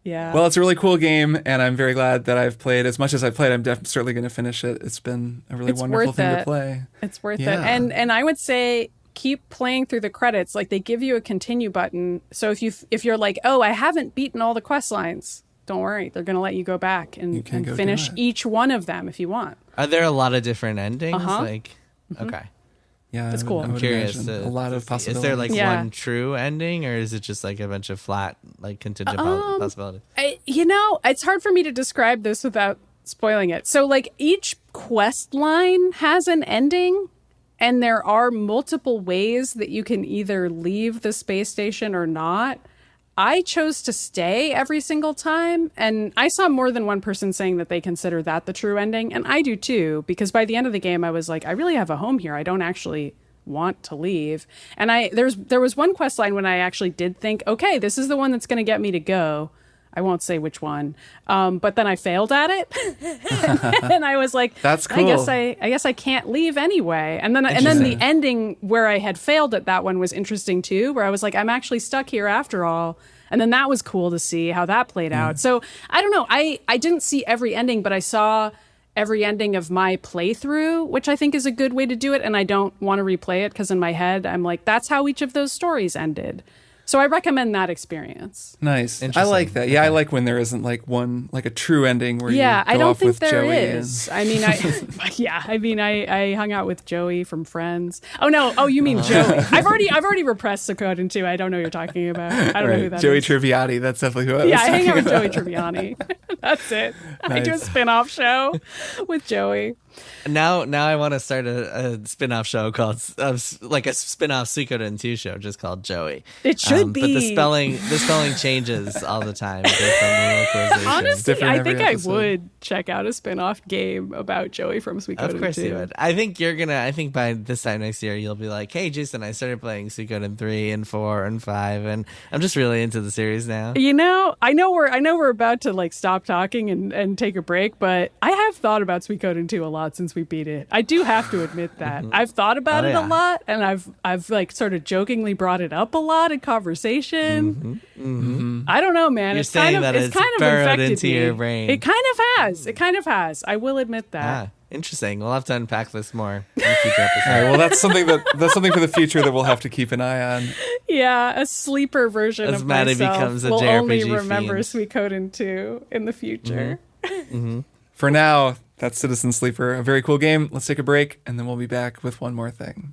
Yeah. Well, it's a really cool game, and I'm very glad that I've played. As much as I've played, I'm certainly going to finish it. It's been a really wonderful thing to play. It's worth it. And I would say keep playing through the credits. Like, they give you a continue button. So if you're like, oh, I haven't beaten all the quest lines, don't worry. They're going to let you go back and finish each one of them if you want. Are there a lot of different endings? Okay. Yeah, that's cool. I'm curious. A lot of possibilities. Is there like one true ending, or is it just like a bunch of flat, like contingent possibilities? It's hard for me to describe this without spoiling it. So like each quest line has an ending, and there are multiple ways that you can either leave the space station or not. I chose to stay every single time, and I saw more than one person saying that they consider that the true ending, and I do too, because by the end of the game I was like, I really have a home here. I don't actually want to leave. And there was one quest line when I actually did think, okay, this is the one that's going to get me to go. I won't say which one, but then I failed at it, and I was like, "That's cool. I guess I can't leave anyway." And then the ending where I had failed at that one was interesting too, where I was like, "I'm actually stuck here after all." And then that was cool to see how that played out. So I don't know. I didn't see every ending, but I saw every ending of my playthrough, which I think is a good way to do it. And I don't want to replay it because in my head I'm like, that's how each of those stories ended. So I recommend that experience. Nice. I like that. Yeah, I like when there isn't like one, like a true ending where you go I don't off think with there Joey. is. I mean, I hung out with Joey from Friends. Oh no. Oh, you mean Joey? I've already repressed Sukoden too. I don't know who you're talking about. I don't know who that Joey is. Triviotti. That's definitely who I was I hang out with about. Joey Tribbiani. That's it. Nice. I do a spin-off show with Joey. Now I want to start a spin-off show called like a spin-off Suikoden 2 show just called Joey. It should be. But the spelling changes all the time based on the localization. Honestly, I think I would check out a spin-off game about Joey from Suikoden 2. Of course you would. I think by this time next year you'll be like, hey Jason, I started playing Suikoden 3 and 4 and 5 and I'm just really into the series now. I know we're about to like stop talking and take a break, but I have thought about Suikoden 2 a lot since we beat it. I do have to admit that. I've thought about it a lot, and I've like sort of jokingly brought it up a lot in conversation. I don't know, man. You're it's saying kind of that it's kind of burrowed infected into me. your brain. It kind of has. I will admit that. Interesting. We'll have to unpack this more in a future episode. All right, well, that's something for the future that we'll have to keep an eye on. Yeah, a sleeper version As of Maddy myself becomes a will JRPG only remember fiend. Suikoden 2 in the future. For now, that's Citizen Sleeper, a very cool game. Let's take a break, and then we'll be back with one more thing.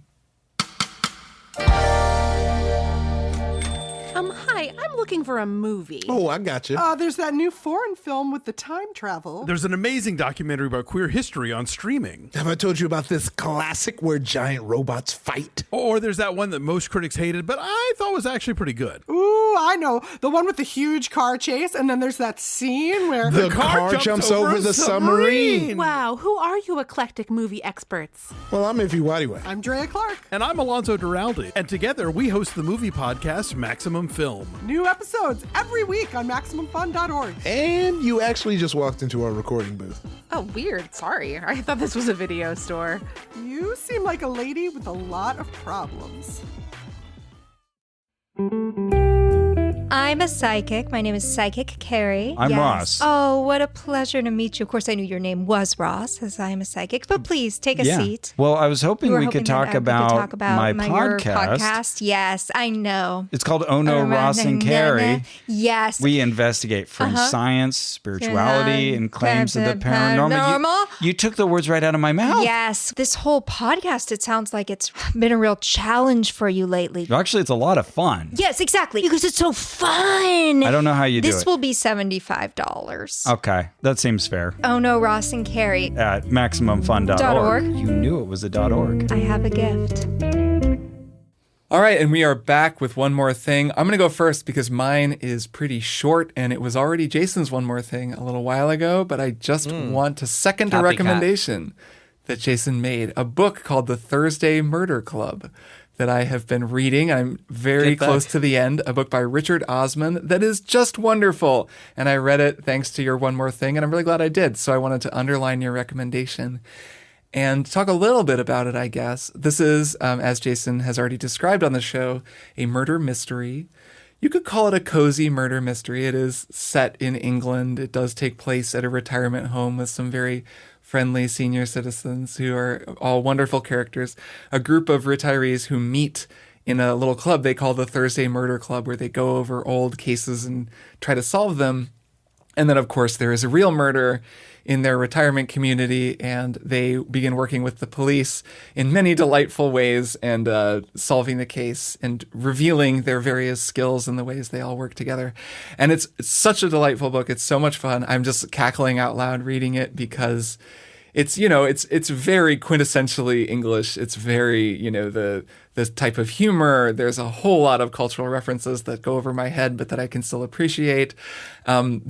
Hi, I'm looking for a movie. Oh, I got you. There's that new foreign film with the time travel. There's an amazing documentary about queer history on streaming. Have I told you about this classic where giant robots fight? Or there's that one that most critics hated, but I thought was actually pretty good. Ooh, I know. The one with the huge car chase, and then there's that scene where The car jumps over the submarine. Wow, who are you eclectic movie experts? Well, I'm Ify Wadiway. I'm Drea Clark. And I'm Alonzo Duralde, and together we host the movie podcast Maximum Film. New episodes every week on MaximumFun.org. And you actually just walked into our recording booth. Oh, weird. Sorry. I thought this was a video store. You seem like a lady with a lot of problems. I'm a psychic. My name is Psychic Carrie. I'm Ross. Oh, what a pleasure to meet you. Of course, I knew your name was Ross, as I am a psychic. But please, take a seat. Well, I was hoping we could talk about my your podcast. podcast. Yes, I know. It's called Oh No, Ross and Carrie. Yes. We investigate fringe science, spirituality, and claims of the paranormal. You took the words right out of my mouth. Yes. This whole podcast, it sounds like it's been a real challenge for you lately. Actually, it's a lot of fun. Yes, exactly. Because it's so fun. I don't know how you do it. This will be $75. Okay, that seems fair. Oh No, Ross and Carrie. At MaximumFun.org. .org. You knew it was a .org. I have a gift. All right, and we are back with one more thing. I'm going to go first because mine is pretty short, and it was already Jason's one more thing a little while ago, but I just want to second a recommendation that Jason made, a book called The Thursday Murder Club that I have been reading. I'm very close to the end, a book by Richard Osman that is just wonderful. And I read it thanks to your one more thing, and I'm really glad I did. So I wanted to underline your recommendation and talk a little bit about it, I guess. This is, as Jason has already described on the show, a murder mystery. You could call it a cozy murder mystery. It is set in England. It does take place at a retirement home with some very friendly senior citizens who are all wonderful characters. A group of retirees who meet in a little club they call the Thursday Murder Club, where they go over old cases and try to solve them. And then, of course, there is a real murder in their retirement community, and they begin working with the police in many delightful ways and solving the case and revealing their various skills and the ways they all work together. And it's such a delightful book. It's so much fun. I'm just cackling out loud reading it because it's, it's very quintessentially English. It's very, this type of humor. There's a whole lot of cultural references that go over my head, but that I can still appreciate. One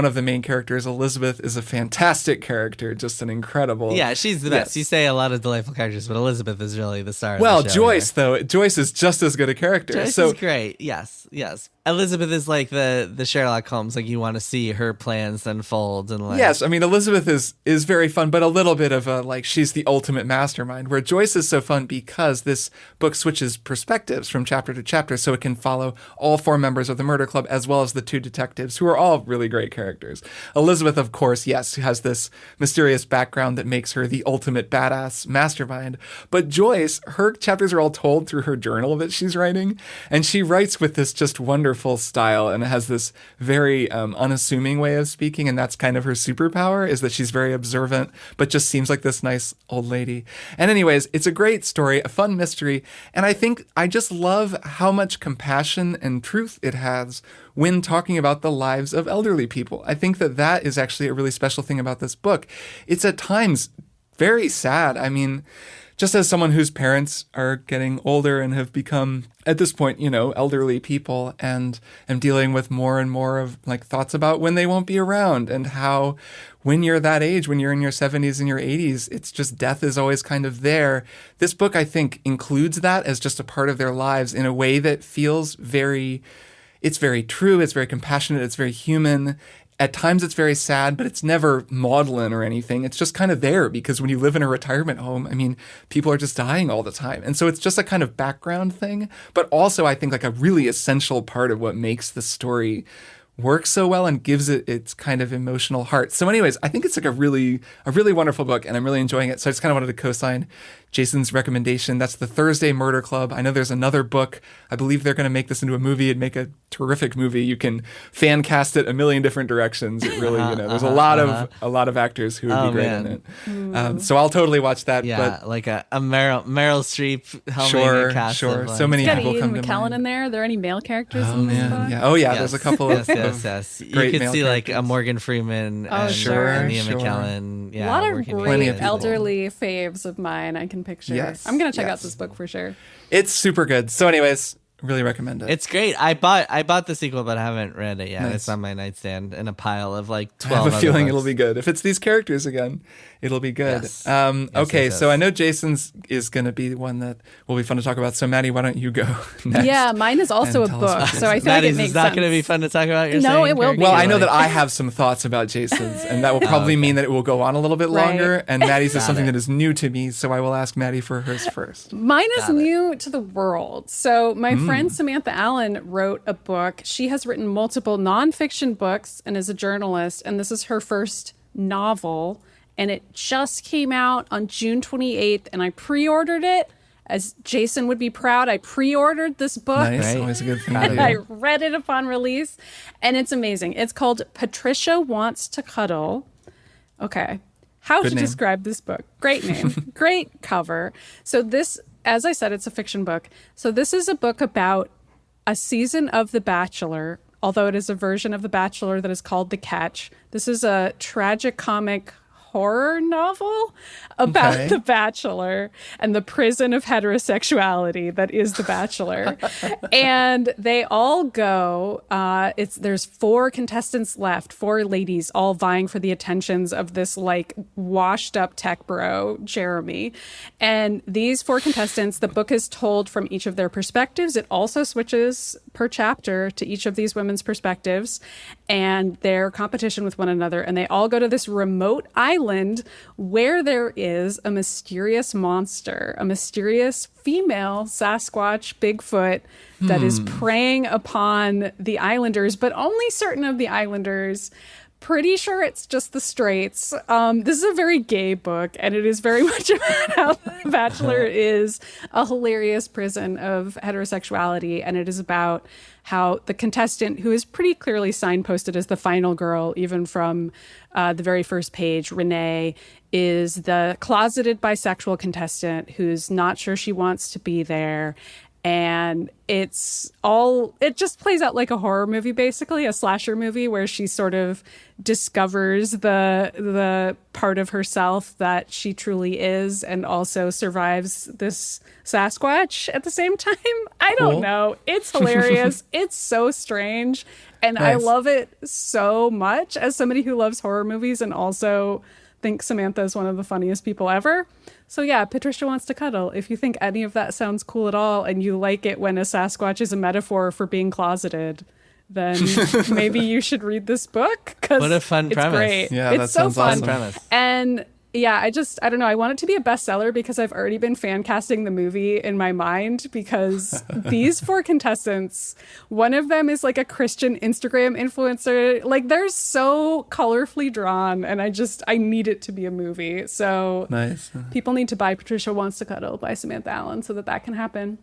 of the main characters, Elizabeth, is a fantastic character, just an incredible. Yeah, she's the best. You say a lot of delightful characters, but Elizabeth is really the star. Well, of the show Joyce, though, Joyce is just as good a character. Joyce is great. Yes. Elizabeth is like the Sherlock Holmes. Like you want to see her plans unfold and like. Yes, I mean Elizabeth is very fun, but a little bit of a like she's the ultimate mastermind. Where Joyce is so fun because this book switches perspectives from chapter to chapter, so it can follow all four members of the murder club as well as the two detectives, who are all really great characters. Elizabeth, of course, yes, has this mysterious background that makes her the ultimate badass mastermind. But Joyce, her chapters are all told through her journal that she's writing, and she writes with this just wonderful style and has this very unassuming way of speaking, and that's kind of her superpower, is that she's very observant, but just seems like this nice old lady. And anyways, it's a great story, a fun mystery, and I think I just love how much compassion and truth it has when talking about the lives of elderly people. I think that is actually a really special thing about this book. It's at times very sad. I mean, just as someone whose parents are getting older and have become, at this point, elderly people, and am dealing with more and more of like thoughts about when they won't be around, and how when you're that age, when you're in your 70s and your 80s, it's just death is always kind of there. This book, I think, includes that as just a part of their lives in a way that feels it's very true, it's very compassionate, it's very human. At times it's very sad, but it's never maudlin or anything. It's just kind of there because when you live in a retirement home, I mean, people are just dying all the time. And so it's just a kind of background thing, but also I think like a really essential part of what makes the story work so well and gives it its kind of emotional heart. So anyways, I think it's like a really wonderful book, and I'm really enjoying it. So I just kind of wanted to co-sign Jason's recommendation. That's The Thursday Murder Club. I know there's another book. I believe they're going to make this into a movie and make a terrific movie. You can fan cast it a million different directions. It really, there's a lot of actors who would be great in it. So I'll totally watch that. Yeah, but like a Meryl Streep helming sure, a cast. Sure. Of, like, so many it's got people Ian come to McKellen mind. in there. Are there any male characters Oh in this man, book? yeah. Oh yeah, yes. there's a couple of yes. great You could male see characters. like a Morgan Freeman and sure, Ian sure. McKellen. Yeah, a lot of working great Plenty of people. elderly faves of mine I can picture. Yes, I'm going to check out yes. this book for sure. It's super good. So anyways, really recommend it. It's great. I bought the sequel, but I haven't read it yet. Nice. It's on my nightstand in a pile of like I 12 have a other feeling books. it'll be good. If it's these characters again, it'll be good. Yes. Okay, Yes. so I know Jason's is going to be the one that will be fun to talk about. So Maddie, why don't you go next? Yeah, mine is also a and tell us book, what so I Jason- feel like it Maddie's makes is not sense. going to be fun to talk about. You're No, saying, it will Kirk? be. Well, I know Like- that I have some thoughts about Jason's, and that will probably mean that it will go on a little bit longer. Right. And Maddie's is Got something it. that is new to me, so I will ask Maddie for hers first. Mine is Got it. new to the world. So my friend Samantha Allen wrote a book. She has written multiple nonfiction books and is a journalist. And this is her first novel. And it just came out on June 28th. And I pre-ordered it. As Jason would be proud, I pre-ordered this book. Nice, Right. always a good thing to I do. read it upon release. And it's amazing. It's called Patricia Wants to Cuddle. Okay. How Good to name. describe this book? Great name. Great cover. So this, as I said, it's a fiction book. So this is a book about a season of The Bachelor, although it is a version of The Bachelor that is called The Catch. This is a tragicomic horror novel about Okay. The Bachelor and the prison of heterosexuality that is The Bachelor. And they all go, there's 4 contestants left, 4 ladies all vying for the attentions of this like washed up tech bro, Jeremy. And these 4 contestants, the book is told from each of their perspectives. It also switches per chapter to each of these women's perspectives and their competition with one another. And they all go to this remote island where there is a mysterious monster, a mysterious female Sasquatch Bigfoot that is preying upon the islanders, but only certain of the islanders. Pretty sure it's just the straights. This is a very gay book, and it is very much about how The Bachelor is a hilarious prison of heterosexuality, and it is about how the contestant, who is pretty clearly signposted as the final girl, even from the very first page, Renee, is the closeted bisexual contestant who's not sure she wants to be there. And it just plays out like a horror movie, basically a slasher movie where she sort of discovers the part of herself that she truly is and also survives this Sasquatch at the same time. I don't know. It's hilarious. It's so strange. And I Nice. love it so much as somebody who loves horror movies and also thinks Samantha is one of the funniest people ever. So yeah, Patricia Wants to Cuddle. If you think any of that sounds cool at all and you like it when a Sasquatch is a metaphor for being closeted, then maybe you should read this book. What a fun it's premise. Great. Yeah, it's that so sounds fun. awesome. Premise. And yeah, I don't know. I want it to be a bestseller because I've already been fan casting the movie in my mind because these 4 contestants, one of them is like a Christian Instagram influencer. Like they're so colorfully drawn and I need it to be a movie. So Nice. people need to buy Patricia Wants to Cuddle by Samantha Allen so that can happen.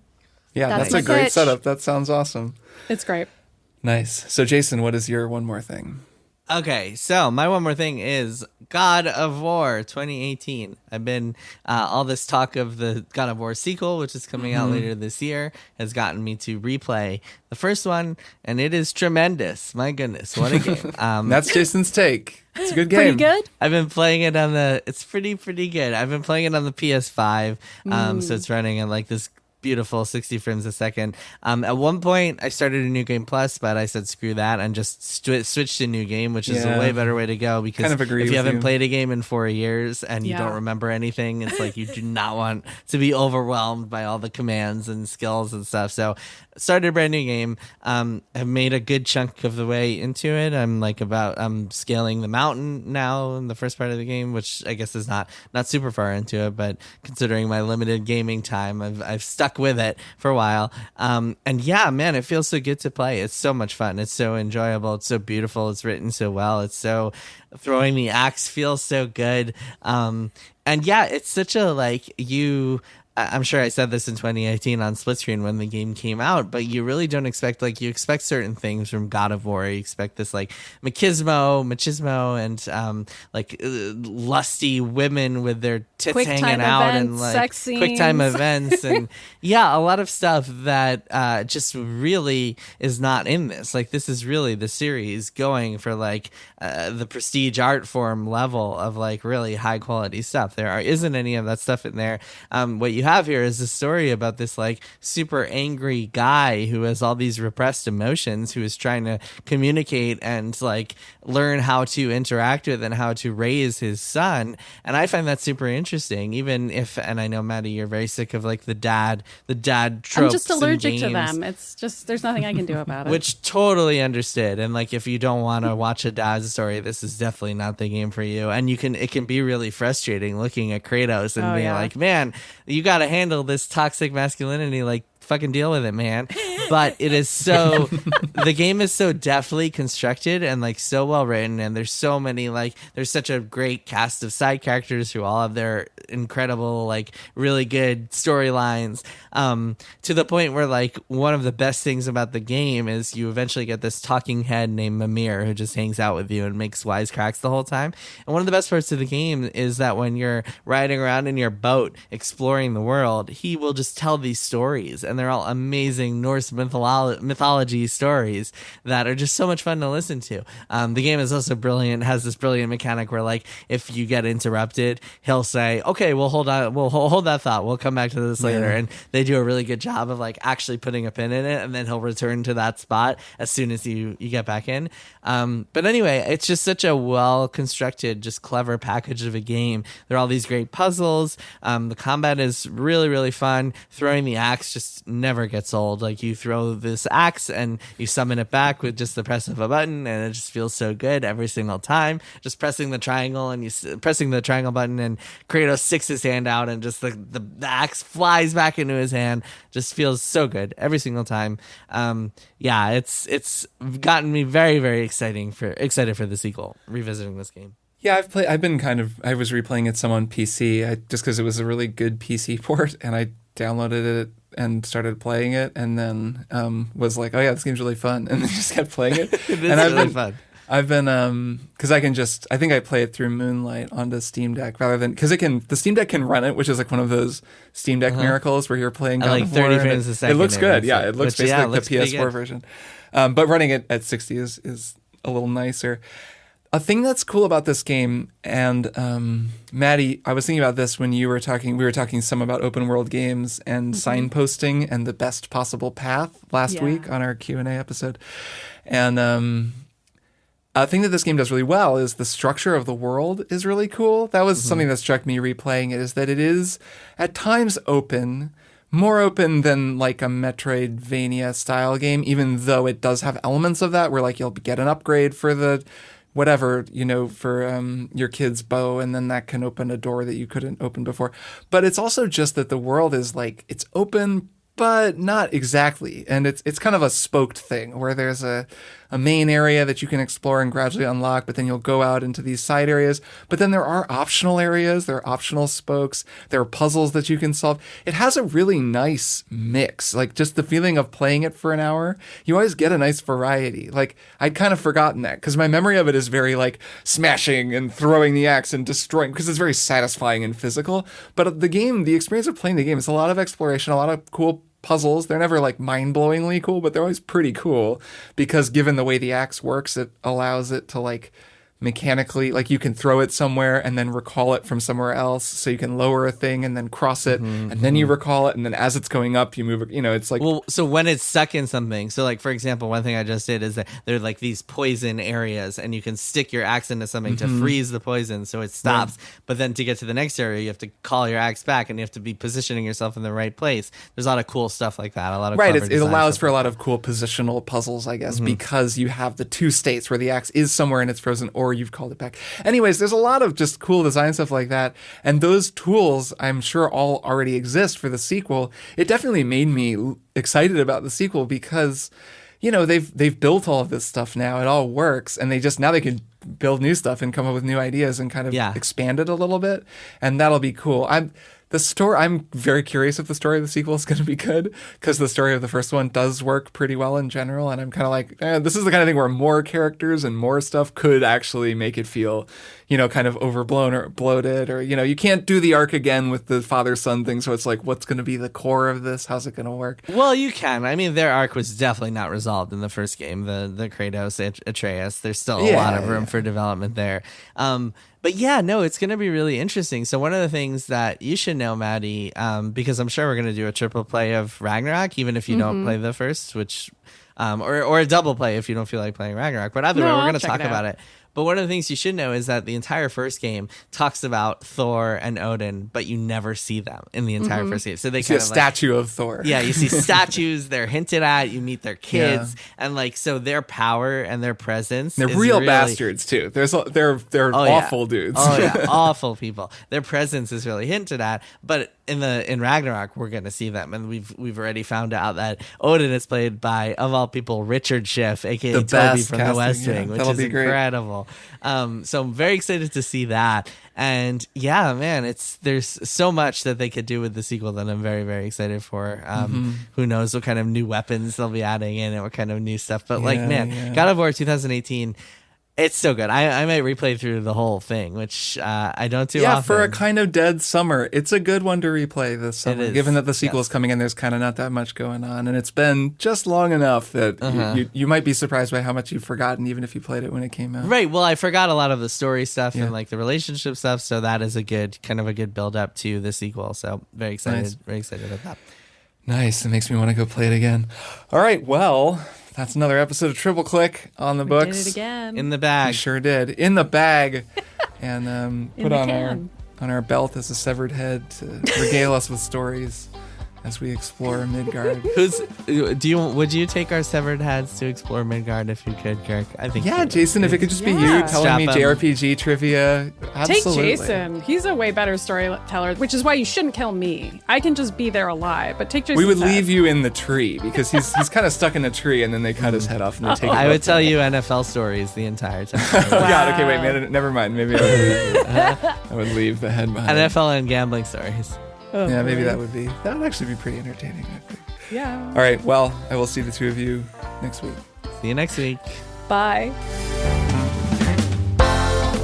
Yeah, That's that's a my great pitch. setup. That sounds awesome. It's great. Nice. So Jason, what is your one more thing? Okay, so my one more thing is God of War 2018. I've been all this talk of the God of War sequel, which is coming out later this year, has gotten me to replay the first one, and it is tremendous. My goodness, what a game! That's Jason's take. It's a good game. Pretty good. I've been playing it on it's pretty good. I've been playing it on the PS5, so it's running at like this beautiful 60 frames a second. At one point, I started a New Game Plus, but I said screw that and just switched to New Game, which is a way better way to go because kind of agree if with you haven't you. played a game in 4 years and you don't remember anything, it's like you do not want to be overwhelmed by all the commands and skills and stuff. So started a brand new game. Have made a good chunk of the way into it. I'm scaling the mountain now in the first part of the game, which I guess is not super far into it, but considering my limited gaming time, I've stuck with it for a while. And yeah, man, it feels so good to play. It's so much fun. It's so enjoyable. It's so beautiful. It's written so well. It's so throwing the axe feels so good. And yeah, it's such a I'm sure I said this in 2018 on split screen when the game came out, but you really don't expect, you expect certain things from God of War. You expect this machismo and lusty women with their tits Quick hanging time out events, and sex scenes. quick time events and a lot of stuff that just really is not in this. This is really the series going for the prestige art form level of really high quality stuff. There isn't any of that stuff in there. What you have here is a story about this super angry guy who has all these repressed emotions, who is trying to communicate and learn how to interact with and how to raise his son. And I find that super interesting, even if, and I know, Maddy, you're very sick of the dad tropes. I'm just allergic to them. It's just, there's nothing I can do about it. Which totally understood. And if you don't want to watch a dad's story, this is definitely not the game for you. And it can be really frustrating looking at Kratos and being man, you got to handle this toxic masculinity, fucking deal with it, man. But it is so the game is so deftly constructed and so well written, and there's so many there's such a great cast of side characters who all have their incredible really good storylines, to the point where one of the best things about the game is you eventually get this talking head named Mimir who just hangs out with you and makes wisecracks the whole time. And one of the best parts of the game is that when you're riding around in your boat exploring the world, he will just tell these stories, and they're all amazing Norse mythology stories that are just so much fun to listen to. The game is also brilliant, has this brilliant mechanic where if you get interrupted, he'll say, okay, we'll hold that thought, we'll come back to this later. And they do a really good job of actually putting a pin in it, and then he'll return to that spot as soon as you get back in. But anyway, it's just such a well constructed, just clever package of a game. There are all these great puzzles. The combat is really, really fun. Throwing the axe just never gets old. You throw this axe and you summon it back with just the press of a button, and it just feels so good every single time. Just pressing the triangle pressing the triangle button, and Kratos sticks his hand out, and just the axe flies back into his hand. Just feels so good every single time. It's gotten me very, very excited for the sequel, revisiting this game. Yeah, I was replaying it some on PC just because it was a really good PC port, and I downloaded it and started playing it, and then was like, oh yeah, this game's really fun, and then just kept playing it. It is really fun. I've been because I think I play it through Moonlight onto Steam Deck rather than because the Steam Deck can run it, which is one of those Steam Deck miracles where you're playing God of War, 30 frames a second. It looks good. Yeah, it looks basically like the PS4 version. But running it at 60 is a little nicer. A thing that's cool about this game, and Maddy, I was thinking about this when we were talking some about open world games and signposting and the best possible path last week on our Q&A episode. And a thing that this game does really well is the structure of the world is really cool. That was something that struck me replaying it, is that it is at times open, more open than a Metroidvania style game, even though it does have elements of that where you'll get an upgrade for the whatever, for your kid's bow, and then that can open a door that you couldn't open before. But it's also just that the world is it's open, but not exactly. And it's kind of a spoked thing where there's a main area that you can explore and gradually unlock, but then you'll go out into these side areas. But then there are optional areas, there are optional spokes, there are puzzles that you can solve. It has a really nice mix, like just the feeling of playing it for an hour. You always get a nice variety. Like I'd kind of forgotten that because my memory of it is very like smashing and throwing the axe and destroying, because it's very satisfying and physical. But the experience of playing the game is a lot of exploration, a lot of cool puzzles. They're never like mind-blowingly cool, but they're always pretty cool because given the way the axe works, it allows it to like mechanically, like you can throw it somewhere and then recall it from somewhere else. So you can lower a thing and then cross it and then you recall it. And then as it's going up, you move it, it's like. Well, so when it's stuck in something, so like, for example, one thing I just did is that there are like these poison areas and you can stick your axe into something to freeze the poison so it stops. Right. But then to get to the next area, you have to call your axe back and you have to be positioning yourself in the right place. There's a lot of cool stuff like that. A lot of it allows for a lot of cool positional puzzles, I guess, because you have the two states where the axe is somewhere and it's frozen, or you've called it back. Anyways, there's a lot of just cool design stuff like that. And those tools, I'm sure, all already exist for the sequel. It definitely made me excited about the sequel because, they've built all of this stuff now. It all works. And now they can build new stuff and come up with new ideas and kind of expand it a little bit. And that'll be cool. I'm very curious if the story of the sequel is going to be good, because the story of the first one does work pretty well in general. And I'm kind of like, this is the kind of thing where more characters and more stuff could actually make it feel, kind of overblown or bloated, or, you can't do the arc again with the father-son thing. So it's like, what's going to be the core of this? How's it going to work? Well, you can. I mean, their arc was definitely not resolved in the first game, the Kratos, Atreus. There's still a lot of room for development there. But yeah, no, it's going to be really interesting. So one of the things that you should know, Maddy, because I'm sure we're going to do a triple play of Ragnarok, even if you don't play the first, which, or a double play if you don't feel like playing Ragnarok. But either way, we're going to talk about it. But one of the things you should know is that the entire first game talks about Thor and Odin, but you never see them in the entire first game. So they see a statue of Thor. Yeah, you see statues. They're hinted at. You meet their kids, and so their power and their presence. They're real bastards too. They're awful dudes. Oh yeah, awful people. Their presence is really hinted at, but in Ragnarok we're going to see them, and we've already found out that Odin is played by, of all people, Richard Schiff, aka Toby from The West Wing, which is incredible. So I'm very excited to see that. And yeah, man, there's so much that they could do with the sequel that I'm very, very excited for. Who knows what kind of new weapons they'll be adding in and what kind of new stuff. But God of War 2018, it's so good. I might replay through the whole thing, which I don't do often. Yeah, for a kind of dead summer, it's a good one to replay this summer, given that the sequel is coming in. There's kind of not that much going on, and it's been just long enough that you might be surprised by how much you've forgotten, even if you played it when it came out. Right. Well, I forgot a lot of the story stuff and like the relationship stuff, so that is a good build up to the sequel. So very excited, very excited about that. Nice. It makes me want to go play it again. All right. Well, that's another episode of Triple Click on the books. Did it again. In the bag. We sure did. In the bag. And put on our belt as a severed head to regale us with stories as we explore Midgard. Would you take our severed heads to explore Midgard if you could, Kirk? I think. Yeah, Jason, if it could just be you telling me JRPG trivia. Absolutely. Take Jason. He's a way better storyteller, which is why you shouldn't kill me. I can just be there alive, but take Jason. We would leave you in the tree because he's kind of stuck in a tree, and then they cut his head off and they take. I would tell you NFL stories the entire time. Oh God! Okay, wait, never mind. Maybe I would leave the head behind. NFL and gambling stories. Oh, yeah, maybe that would actually be pretty entertaining, I think. Yeah. All right, well, I will see the two of you next week. See you next week. Bye.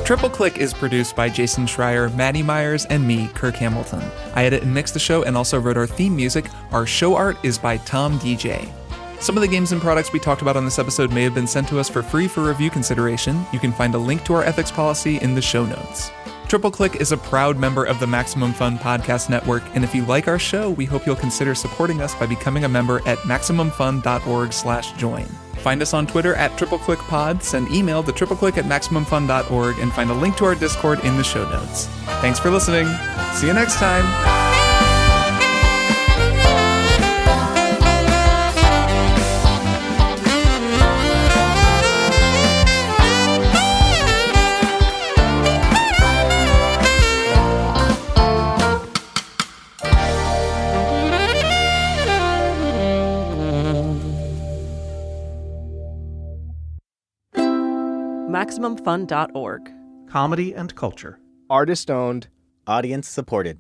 Triple Click is produced by Jason Schreier, Maddy Myers, and me, Kirk Hamilton. I edit and mix the show and also wrote our theme music. Our show art is by Tom DJ. Some of the games and products we talked about on this episode may have been sent to us for free for review consideration. You can find a link to our ethics policy in the show notes. Triple Click is a proud member of the Maximum Fun Podcast Network, and if you like our show, we hope you'll consider supporting us by becoming a member at MaximumFun.org/join. Find us on Twitter at TripleClickPod, send email to tripleclick@MaximumFun.org, and find a link to our Discord in the show notes. Thanks for listening. See you next time. MaximumFun.org. Comedy and culture. Artist owned. Audience supported.